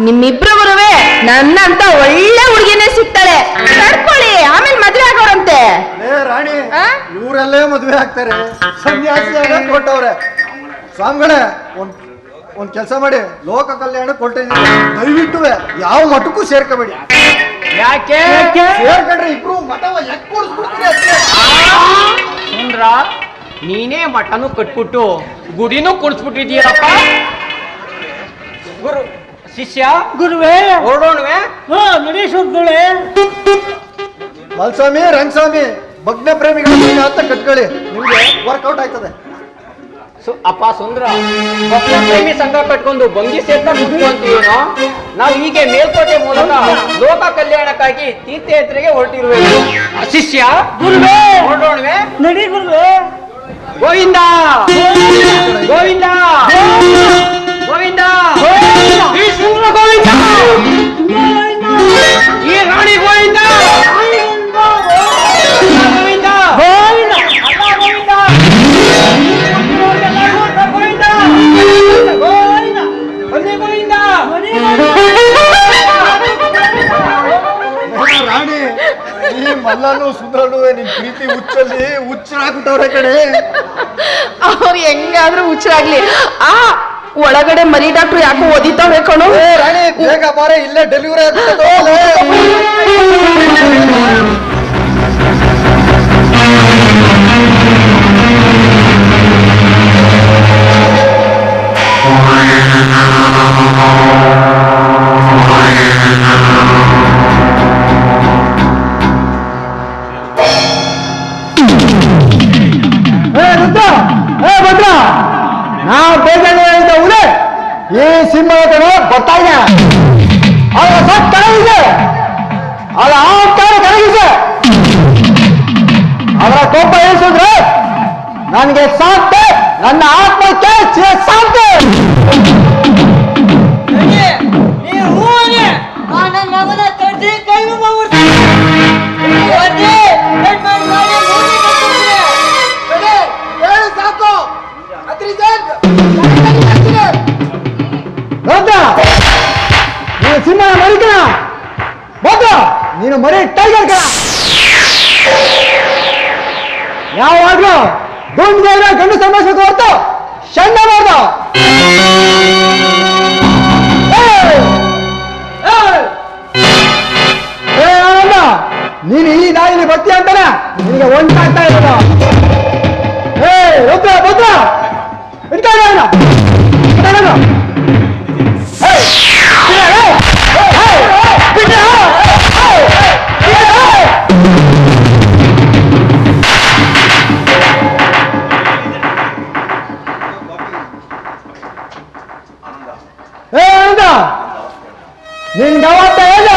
ನಿಮ್ಮಿಬ್ರಗುರುವೆ ನನ್ನಂತ ಒಳ್ಳೆ ಹುಡುಗಿನೇ ಸಿಗ್ತಾಳೆ. ತಡ್ಕೊಳ್ಳಿ, ಆಮೇಲೆ ಮದ್ವೆ ಆಗೋರಂತೆ. ರಾಣಿ ಇವರೆಲ್ಲೇ ಮದ್ವೆ ಆಗ್ತಾರೆ. ಸನ್ಯಾಸಿ ಕೊಟ್ಟವ್ರೆ. ಸ್ವಾಮಿಗಳೇ ಒಂದ್ ಕೆಲಸ ಮಾಡಿ, ಲೋಕ ಕಲ್ಯಾಣ ಕೊಟ್ಟಿದ್ದೀವಿ, ದಯವಿಟ್ಟು ಯಾವ ಮಠಕ್ಕೂ ಸೇರ್ಕೋಬೇಡಿ. ಯಾಕೆ ಸೇರ್ಕೊಂಡ್ರೆ ಇಬ್ರು ಮಠವ ಸುಂದ್ರ ನೀನೇ ಮಠನು ಕಟ್ಬಿಟ್ಟು ಗುಡಿನೂ ಕುಡಿಸ್ಬಿಟ್ಟಿದೀಯಪ್ಪ. ಗುರು ಶಿಷ್ಯ ಗುರುವೇ ಹೊರಡೋಣವೆ. ನಡೀಸುಗಳೇ. ಮಲ್ಸ್ವಾಮಿ ರಂಗಸ್ವಾಮಿ ಭಗ್ನ ಪ್ರೇಮಿಗಳು ಅಂತ ಕಟ್ಕೊಳ್ಳಿ, ನಿಮ್ಗೆ ವರ್ಕೌಟ್ ಆಯ್ತದೆ. ಅಪ್ಪ ಸುಂದ್ರ ಭಕ್ತ ಪ್ರೇಮಿ ಸಂಘ ಕಟ್ಕೊಂಡು ಬಂಗಿ ಸೇರ್ತಾ ಕುತ್ಕೊಂತೀವೇನೋ. ನಾವು ಹೀಗೆ ಮೇಲ್ಕೋಟೆ ಮೂಲಕ ಲೋಕ ಕಲ್ಯಾಣಕ್ಕಾಗಿ ತೀರ್ಥಯಾತ್ರೆಗೆ ಹೊರಟಿರುವೆವು. ಶಿಷ್ಯ ಗುರುವೇ ಹೊರಡೋಣವೆ. ನಡಿ ಗುರುವೇ. ಗೋವಿಂದ ಗೋವಿಂದ ಗೋವಿಂದ ಈ ಸುಂದ್ರ ಗೋವಿಂದ, ಈ ರಾಣಿ ಗೋವಿಂದ ಗೋವಿಂದ ರಾಣಿ ಈ ಮಲ್ಲನು ಸುಂದರನು ನಿನ್ ಪ್ರೀತಿ ಹುಚ್ಚಲ್ಲಿ ಹುಚ್ಚರಾಗ್ಬಿಟ್ಟವ್ರೆ ಕಡೆ. ಅವ್ರು ಹೆಂಗಾದ್ರೂ ಹುಚ್ಚರಾಗ್ಲಿ, ಒಳಗಡೆ ಮರಿ ಡಾಕ್ಟ್ರು ಯಾಕೋ ಓದಿತಾವ್ರೆ ಕಣೋ. ರಾಣಿ ಬೇಗ ಬಾರೆ, ಇಲ್ಲೇ ಡೆಲಿವರಿ ಆಗ್ಬಿಟ್ಟೆ. ನಾವು ಬೇಗನೆ ಉಲೆ ಈ ಸಿಂಹ ಬರ್ತಾ ಇದೆ. ಅವರ ಸತ್ತ ಇದೆ. ಅದ ನನಗೆ ಶಾಂತಿ, ನನ್ನ ಆತ್ಮಕ್ಕೆ ಶಾಂತಿ. ನನ್ನ ಮಗನ ತಡ್ಸಿ ಕೈ ಸಾಕು. ನೀನು ಸಿಂಹನ ಮರಿಕಣ, ಮೊದಲು ನೀನು ಮರಿ ಟೈಗರ್ ಕಣ. ಯಾವಾಗ್ಲೂ ಗುಂಡ್ಗೆ ಗಂಡು ಸಂಭಾಷಿಸಬೇಕು ಹೊರತು ಶಣ್ಣ ಮಾಡ್ದು. ನೀನು ಈ ದಾರಿಲಿ ಬರ್ತೀಯ ಅಂತಾನೆ ನಿನಗೆ ಒಂಟಾಗ್ತಾ ಇರೋದು. ರುದ್ರ ಭದ್ರ ನಿನ್ಗೆ ಅವತ್ತ ಹೇಳು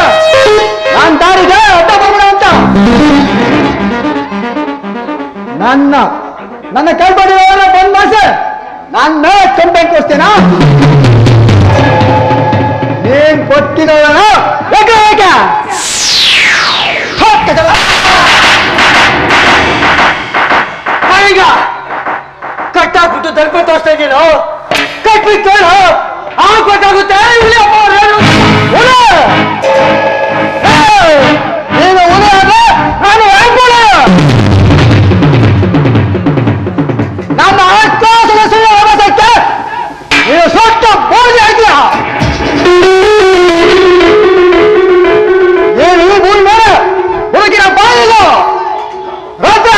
ನಾನ್ ದಾರಿಗೆ ಅಡ್ಡ ಬರ್ಬೇಡ ಅಂತ. ನನ್ನ ಕೈಬಡಿರೋರ ಬಂದ್ ಮಾಸೆ ನನ್ನ ಕಂಪ್ಲೇಂಟ್ ಕೊಡ್ತೇನಾ? ನೀನ್ ಕೊಟ್ಟಿರೋಣ ಯಾಕೆ ಯಾಕೆ ಈಗ ಕಟ್ಟಾಕ್ಬಿಟ್ಟು ದರ್ಪ ತೋರಿಸ್ತಾ ಇದ್ದೀನೋ, ಕಟ್ಬಿಟ್ಟು ಹೇಳು, ಆ ಗೊತ್ತಾಗುತ್ತೆ. ನೀನು ಉಳಿ ಆದ್ರೆ ನಾನು ಹೇಳ್ಬೋಣ. ನಮ್ಮ ಆಶ್ವಾಸದ ಸುಳ್ಳು ನೀನು ಸೊಟ್ಟ ಬೋಧಿ ಆಯ್ತೀಯ. ನೀನು ಈ ಭೂಮಿ ಮೇಲೆ ಹುಡುಗಿನ ಬಾಯಿಲು ರುದ್ರ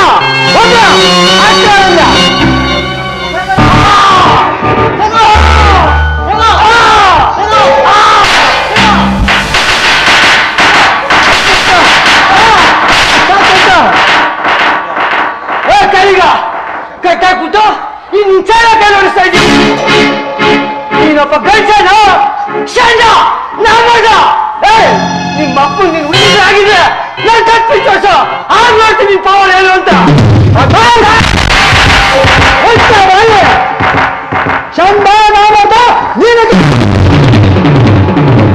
ರುದ್ರ ಆಶ್ರಯದಿಂದ ಕಟ್ಟಾಕ್ಬಿಟ್ಟು ಇನ್ನು ಚಾರ ಕೈ ನೋಡಿಸ್ತಾ ಇದ್ದೀನಿ. ನೀನೊಬ್ಬ ಗಂಡನ ಶಂಡ ನಾಮದ ನಿಮ್ಮ ಅಪ್ಪ ನೀನು ಉಳಿದ್ರೆ ನಾನು ಕಟ್ಬಿಟ್ಟು ತೋರ್ಸ ಆಗ ನೋಡ್ತೀನಿ ನಿನ್ ಪವರ್ ಏನು ಅಂತ. ಶಂಡ ನಾಮದ ನೀನು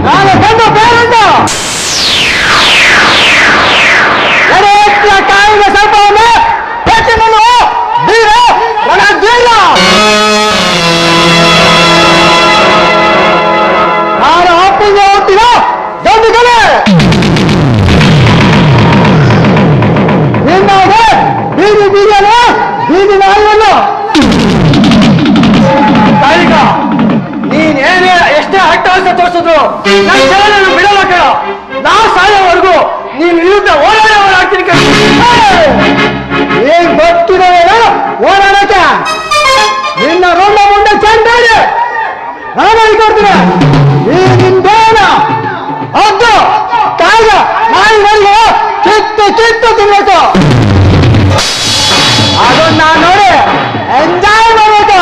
ನಾನು ಗಂಡ ಬೇರೆಂದ ಕಾಯಿಗೆ ಸ್ವಲ್ಪ ಹೆಚ್ಚಿನಲ್ಲೂ ಬೀರ ಒಣ ಬೀರ. ನಾನು ಅಪ್ಪಿಗೆ ಹೋಗ್ತೀನ ಗಂಡುಗಳೇ ನಿನ್ನಾಗೆ ಬೀದಿ ಬೀದಿಯಲ್ಲ ಬೀದಿ ನಾಯಿಯಲ್ಲ. ತಾಯಿಗ ನೀನೇನೇ ಎಷ್ಟೇ ಅಟ್ಟಹಾಸ ತೋರಿಸಿದ್ರು ನನ್ನ ಜನರನ್ನು ಬಿಡಲ್ಲ ಕಣ. ನಾ ಸಾಯೋವರೆಗೂ ನೀನು ವಿರುದ್ಧ ಓಡಾಡ್ತೀನಿ ಕಣ. ಏನ್ ಗೊತ್ತಿರೋಣ ಓಡಾಡಕ್ಕೆ ನಿನ್ನ ರೋಡ ಮುಂದೆ ಚಂದಾಡಿ ನಾನು ಹೇಳ್ಕೊಡ್ತೀನಿ. ಈ ನಿಂದೇನ ಹೌದು ಕಾಯ್ದ ನಾಯಿಗಳಿಗೆ ಕಿತ್ತು ತಿನ್ಬೇಕು. ಅದನ್ನ ನಾನು ನೋಡಿ ಎಂಜಾಯ್ ಮಾಡ್ಬೇಕು.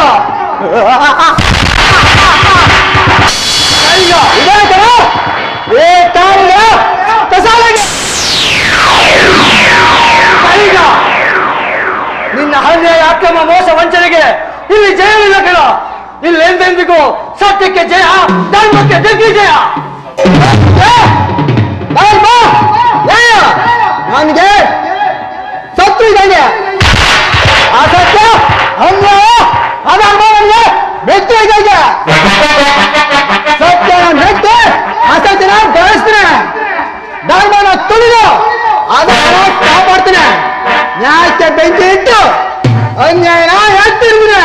ಇದೇ ತರ ಈ ಕಾಯಿಲೆ ಕಸಾಲೆಗೆ ನಿನ್ನ ಹಲ್ಲೆಯ ಅಕ್ರಮ ಮೋಸ ವಂಚನೆಗೆ ಇಲ್ಲಿ ಜಯವಿಲ್ಲ ಕಣ. ಇಲ್ಲಿ ಎಂದೆಂದಿಗೂ ಸತ್ಯಕ್ಕೆ ಜಯ, ಧರ್ಮಕ್ಕೆ ದಿಗ್ವಿಜಯ. ನನಗೆ ಸತ್ತು ಇದ್ದಾನೆ. ಆ ಸತ್ಯ ಅನ್ಯಾಯ ಅಧರ್ಮವನ್ನೇ ಮೆಚ್ಚು ಇದ್ದಾಗೆ. ಸತ್ಯನ ಮೆಚ್ಚಿ ಅಸತ್ಯನ ಬೆಳೆಸ್ತೀನಿ, ಧರ್ಮನ ತುಳಿದು ಅದನ್ನ ಕಾಪಾಡ್ತೀನಿ, ನ್ಯಾಯಕ್ಕೆ ಬೆಂಕಿ ಇಟ್ಟು ಅನ್ಯಾಯನ ಎತ್ತಿರ್ತೀನಿ.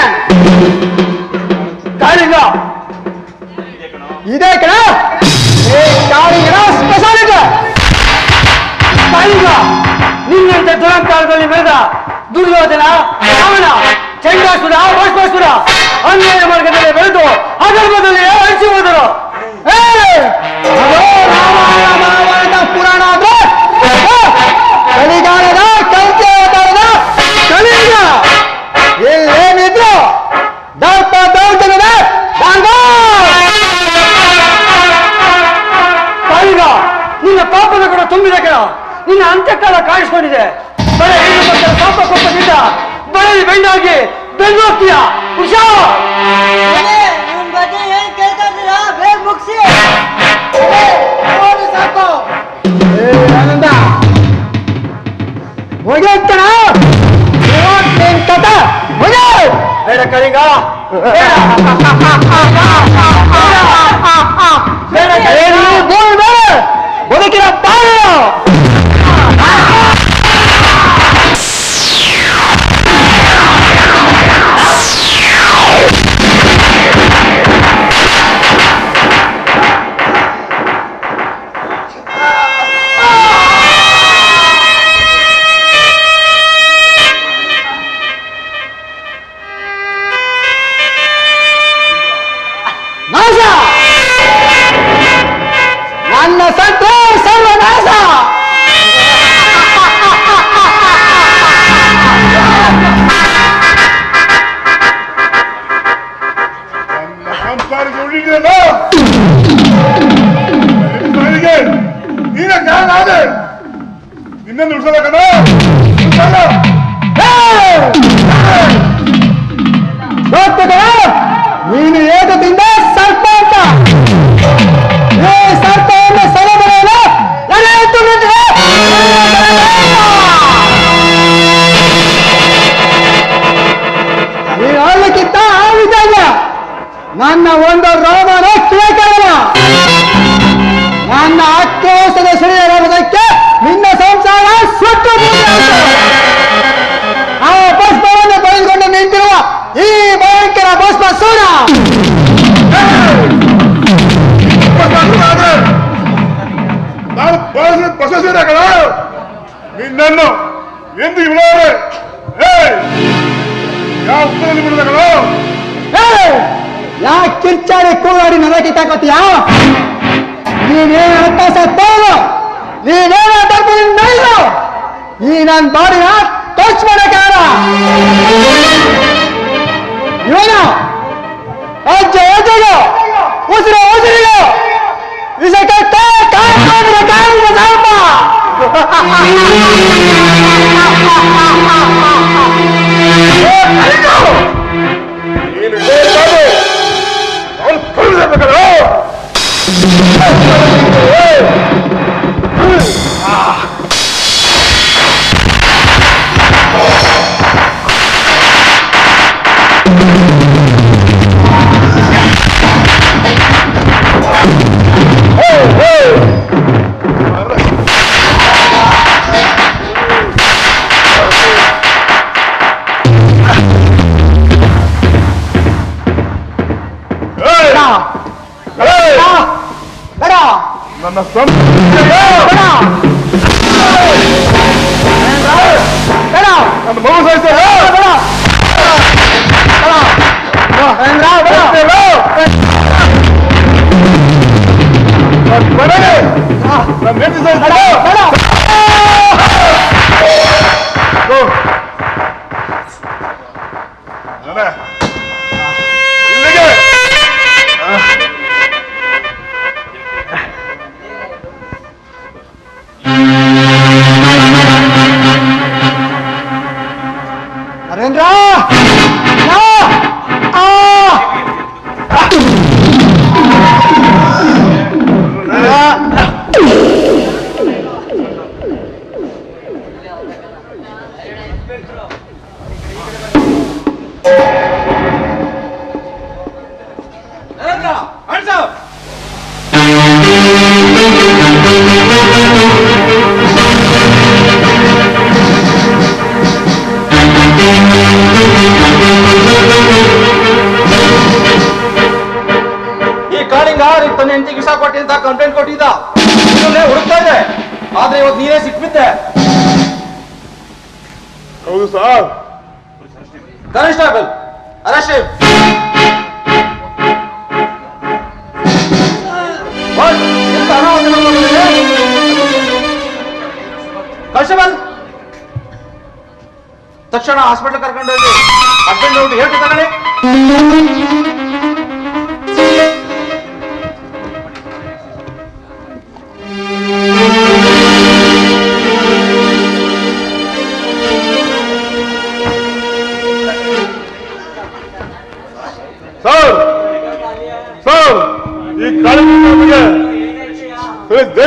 ಕಾಳಿಂಗ ಇದೇ ಕಣ ಈ ಕಾಳಿಂಗನ ಸ್ಪೆಷಾಲಿಟಿ. ಕಾಳಿಂಗ ನಿನ್ನಂತೆ ದುರಂಕಾರದಲ್ಲಿ ಬೆಳೆದ ದುರ್ಯೋಧನ, ರಾವಣ, ಚಂಡಾಸುರ, ಭಸ್ಮಾಸುರ ಅನ್ಯಾಯ ಮಾರ್ಗದಲ್ಲಿ ಬೆಳೆದು ಅಧರ್ಮದಲ್ಲಿ ಅಳಿಸಿ ಹೋದರು. ರಾಮಾಯಣ ಪುರಾಣ ಆದ್ರೆ ಕಲಿಗಾಲದ ಕಲ್ಕಿ ಅವತಾರದ ಕಲಿಯುಗ. ಇಲ್ಲೇನಿದ್ರು ದರ್ಪ ದೌರ್ಜನ್ಯದ ಕಾಳಿಂಗ ನಿನ್ನ ಪಾಪದ ಕೂಡ ತುಂಬಿದೆ ಕಣ. ನಿನ್ನ ಅಂತ್ಯಕಾಲ ಕಾಣಿಸ್ಕೊಂಡಿದೆ. ಬಳೆ ಹೆಣ್ಣು ಮಕ್ಕಳ ಪಾಪ ಕೋಪದಿಂದ ಬಳೆಯಲ್ಲಿ ಬೆಂಡಾಗಿ ಬೆನ್ನು ಹೋಗ್ತೀಯ ಹುಷಾರ್. ನಿಮ್ ಬಗ್ಗೆ ಏನ್ ಕೇಳ್ತಾ ಇದ್ದೀರಾ? ಬೇಗ ಮುಗಿಸಿ ಸಾಕು. ಆನಂದ ಹೋಗಿ ಅಂತಣ ಬೇಡ ಕಳಿಂಗ ಬದುಕಿನ ಪಾಯ ನಾಶ ನನ್ನ ಸತ್ರೆ ಸರ್ವನಾಶ. ನನ್ನ ಸಂಸಾರಕ್ಕೆ ಉಳಿದೆಯಲ್ಲ ನೀನೇ ಕಾರಣ ಆದೆ. ನಿನ್ನನ್ನು ಉಳಿಸಬೇಕಲ್ಲ ನೀನು ಏಕದಿಂದ ಸರ್ಪ ಅಂತ ಈ ಸರ್ಪವನ್ನು ಸರಬರಾಜು ನಡೆಯಿತು ನಿಂತ್ರೆ ನೀನು ಆಳ್ಲಿಕ್ಕಿಂತ ಆಳಿದಲ್ಲ. ನನ್ನ ಒಂದು ರೋಮನ ಕಿಳಕಾಗಲ್ಲ. ನನ್ನ ಆಕ್ರೋಶದ ಸಿರಿಯರಾಗುವುದಕ್ಕೆ ನಿನ್ನ ಸಂಸಾರ ಸುಟ್ಟು ಆ ಭಸ್ಮವನ್ನು ಬರೆದುಕೊಂಡು ನಿಂತಿರುವ ಈ ಭಯಂಕರ ಭಸ್ಮ ಸೂರ ನಾನು ಬಸಸಿರಕಲ್ಲ ನಿನ್ನನ್ನು ಎಂದು ಬಿಡೋರೆ ಯಾವ ಉತ್ತರದಲ್ಲಿ ಬಿಡಬೇಕಲ್ಲ. ಯಾ ಕಿರ್ಚಾಡಿ ಕೂಗಾಡಿ ನನಗೆ ತಾಕೋತೀಯ? ನೀನೇನು ಅವಕಾಶ ತೋರು, ನೀನೇನು ತರ್ಪಿಲ್ಲ. ಈ ನನ್ನ ಬಾಡಿನ ಟಚ್ ಮಾಡಕ್ಕಾಗ ಇವನು ಅಜ್ಜ ಅಜ್ಜಲು ಉಸಿರು ಉಸಿರಿಲು ವಿಷಕ್ಕೆ ಕಾಯಿಲೆ ಸಾಪ. ನೀನು ಬೇಕಾದ್ರೆ ಅವನು ಕಳಿಸಬೇಕಲ್ಲ. ನನ್ನ ಸ್ವಂತ ನನ್ನ ಮಗು ಸಾಯ್ತಾರೆ. ನನ್ನ ನೆಟ್ಟಿ ಸಾಯ್ತಾರೆ. ಇಲ್ಲಿಗೆ ನರೇಂದ್ರ ತನ್ನ ಹೆಂಡತಿಗೆ ವಿಷ ಕೊಟ್ಟಿ ಅಂತ ಕಂಪ್ಲೇಂಟ್ ಕೊಟ್ಟಿದ್ದ. ಹುಡುಕ್ತಾ ಇದೆ, ಆದ್ರೆ ಇವತ್ತು ನೀನೇ ಸಿಕ್ಬಿತ್ತೆ. ಹೌದು ಸರ್. Constable arrest. ಕಾನ್ಸ್ಟೇಬಲ್ ತಕ್ಷಣ ಹಾಸ್ಪಿಟಲ್ ಕರ್ಕೊಂಡು ಹೋಗಿ ಹಸ್ಬೆಂಡ್ ನೋಡಿ ಹೇಳ್ತಿ ತಗೊಳ್ಳಿ.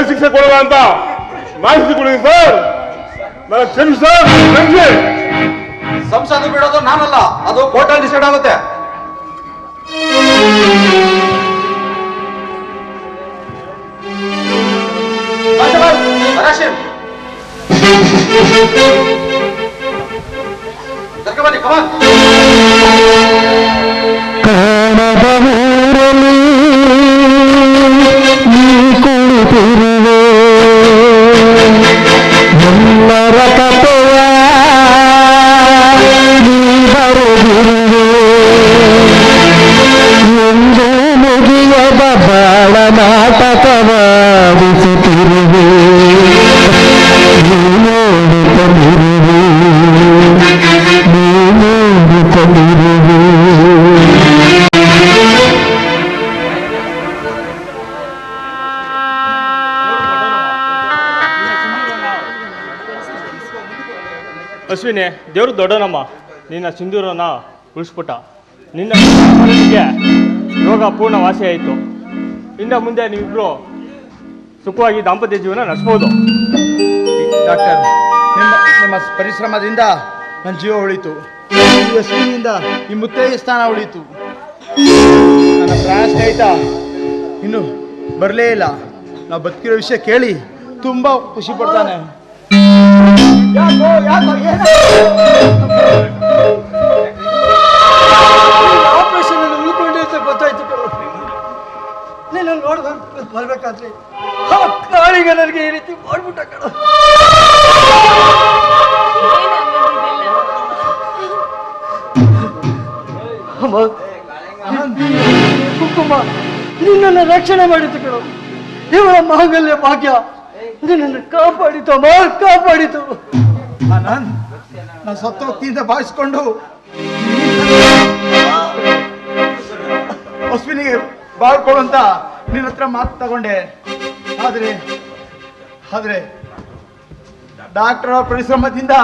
ಜೈಲು ಶಿಕ್ಷೆ ಕೊಡಲ್ಲ ಅಂತ ಮಾಹಿತಿ ಕೊಡಿ ಸರ್. ನಾನು ಕ್ಷಮಿಸಿ ಸರ್, ಕ್ಷಮಿಸಿ. ಸಂಸದ ಬಿಡೋದು ನಾನಲ್ಲ, ಅದು ಕೋರ್ಟಲ್ಲಿ ಡಿಸೈಡ್ ಆಗುತ್ತೆ. ಬನ್ನಿ, ಕಮಾನ್. ಕಾಣದ ಊರಲಿ ನೀ ಕುಳಿತಿರುವೆ, ಎಲ್ಲರ ಕಥೆಯ ನೀ ಬರೆದಿರುವೆ, ಒಂದು ಮುಗಿಯದ ಬಾಳ ನಾಟಕವಾಡಿಸುತ್ತಿರುವೆ, ನೀ ನೋಡುತ್ತಲಿರುವೆ, ನೀ ನೋಡುತ್ತಲಿರುವೆ. ಅಶ್ವಿನಿ, ದೇವ್ರು ದೊಡ್ಡನಮ್ಮ, ನಿನ್ನ ಸಿಂಧೂರನ ಉಳಿಸ್ಬಿಟ್ಟ. ನಿನ್ನ ಮನೆಗೆ ರೋಗ ಪೂರ್ಣ ವಾಸಿ ಆಯಿತು. ಇನ್ನು ಮುಂದೆ ನೀವಿಬ್ರು ಸುಖವಾಗಿ ದಾಂಪತ್ಯ ಜೀವನ ನಡೆಸ್ಬೋದು. ಡಾಕ್ಟರ್, ನಿಮ್ಮ ಪರಿಶ್ರಮದಿಂದ ನನ್ನ ಜೀವ ಉಳಿತು. ಈ ಅಶ್ವಿನಿಯಿಂದ ಈ ಮುತ್ತೈದೆ ಸ್ಥಾನ ಉಳಿತು. ನನ್ನ ಪ್ರಾಣ ಸ್ನೇಹಿತ ಇನ್ನು ಬರಲೇ ಇಲ್ಲ. ನಾವು ಬದುಕಿರೋ ವಿಷಯ ಕೇಳಿ ತುಂಬ ಖುಷಿ ಪಡ್ತಾನೆ. ಆಪರೇಷನ್ ಉಳ್ಕೊಂಡಿರ್ತ ಗೊತ್ತಾಯ್ತು. ನೀನು ಬರ್ಬೇಕಾದ್ರೆ ಕಾಳಿಗೆ ನನಗೆ ಈ ರೀತಿ ಮಾಡ್ಬಿಟ್ಟ ಕಣ. ಕುಂಕುಮ ನಿನ್ನನ್ನು ರಕ್ಷಣೆ ಮಾಡಿತು ಕಣ. ಇವಳ ಮಾಂಗಲ್ಯ ಭಾಗ್ಯ ನಿನ್ನನ್ನು ಕಾಪಾಡಿತು, ಕಾಪಾಡಿತು. ನಾನು ಸತ್ತೋಗ್ತಿಂದ ಭಾವಿಸ್ಕೊಂಡು ಅಶ್ವಿನಿಗೆ ಬಾಳ್ಕೊಡು ಅಂತ ನಿನ್ನ ಹತ್ರ ಮಾತು ತಗೊಂಡೆ. ಆದ್ರೆ ಡಾಕ್ಟರ್ ಪರಿಶ್ರಮದಿಂದ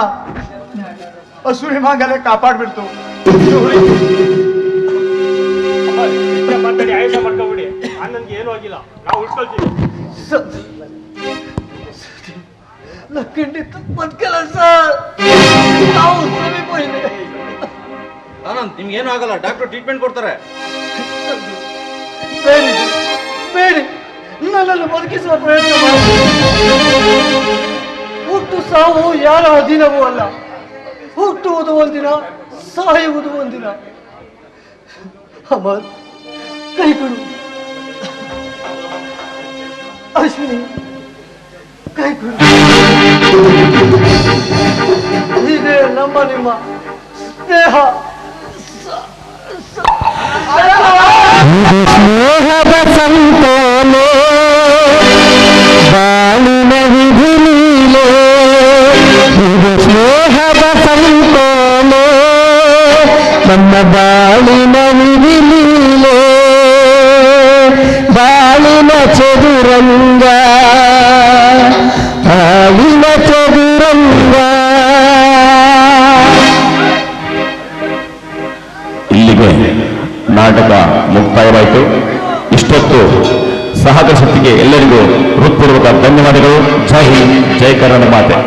ಅಶ್ವಿನಿ ಮಾಂಗಲ್ಯ ಕಾಪಾಡ್ಬಿಡ್ತು. ಮಾತಾಡಿ ಆಯುಷ ಮಾಡ್ಕೊಂಬಿಡಿ. ನನ್ಗೆ ಏನೂ ಆಗಿಲ್ಲ, ನಾವು ಉಳ್ಕೊಳ್ತೀವಿ. ಖಂಡಿತ ಬದುಕಲ್ಲ ಸರ್. ನಾವು ಸಮೀಪ ಇದೆ. ಆನಂದ್, ನಿಮ್ಗೆ ಏನೂ ಆಗಲ್ಲ, ಡಾಕ್ಟರ್ ಟ್ರೀಟ್ಮೆಂಟ್ ಕೊಡ್ತಾರೆ. ಬೇಡಿ, ನನ್ನನ್ನು ಬದುಕಿಸುವ ಪ್ರಯತ್ನ ಮಾಡಿ. ಹುಟ್ಟು ಸಾವು ಯಾರ ಅಧೀನವೂ ಅಲ್ಲ. ಹುಟ್ಟುವುದು ಒಂದಿನ, ಸಾಯುವುದು ಒಂದಿನ. ಅಮರ್, ಕೈ ಕೊಡು. ಅಶ್ವಿನಿ, ಕೈ ಕೊಡು. ಇದೇ ನಿಮ್ಮ ಸ್ನೇಹ. ಸ್ನೇಹದ ಸಂತೋಲೆ ಬಾಳಿನ ವಿಧಿ ಲೀಲೆ, ಇದು ಸ್ನೇಹದ ಸಂತೋಲೆ ನನ್ನ ಬಾಳಿನ ವಿಧಿ ಲೀಲೆ, ಬಾಳಿನ ಚದುರಂಗ, ಬಾಳಿನ ಚದುರಂಗ. ಇಲ್ಲಿಗೆ ನಾಟಕ ಮುಕ್ತಾಯವಾಯಿತು. ಇಷ್ಟೊತ್ತು ಸಹಕರಿಸಿದ್ದಕ್ಕೆ ಎಲ್ಲರಿಗೂ ಹೃತ್ಪೂರ್ವಕ ಧನ್ಯವಾದಗಳು. ಜೈ ಹಿಂದ್, ಜೈ ಕನ್ನಡ ಮಾತೆ.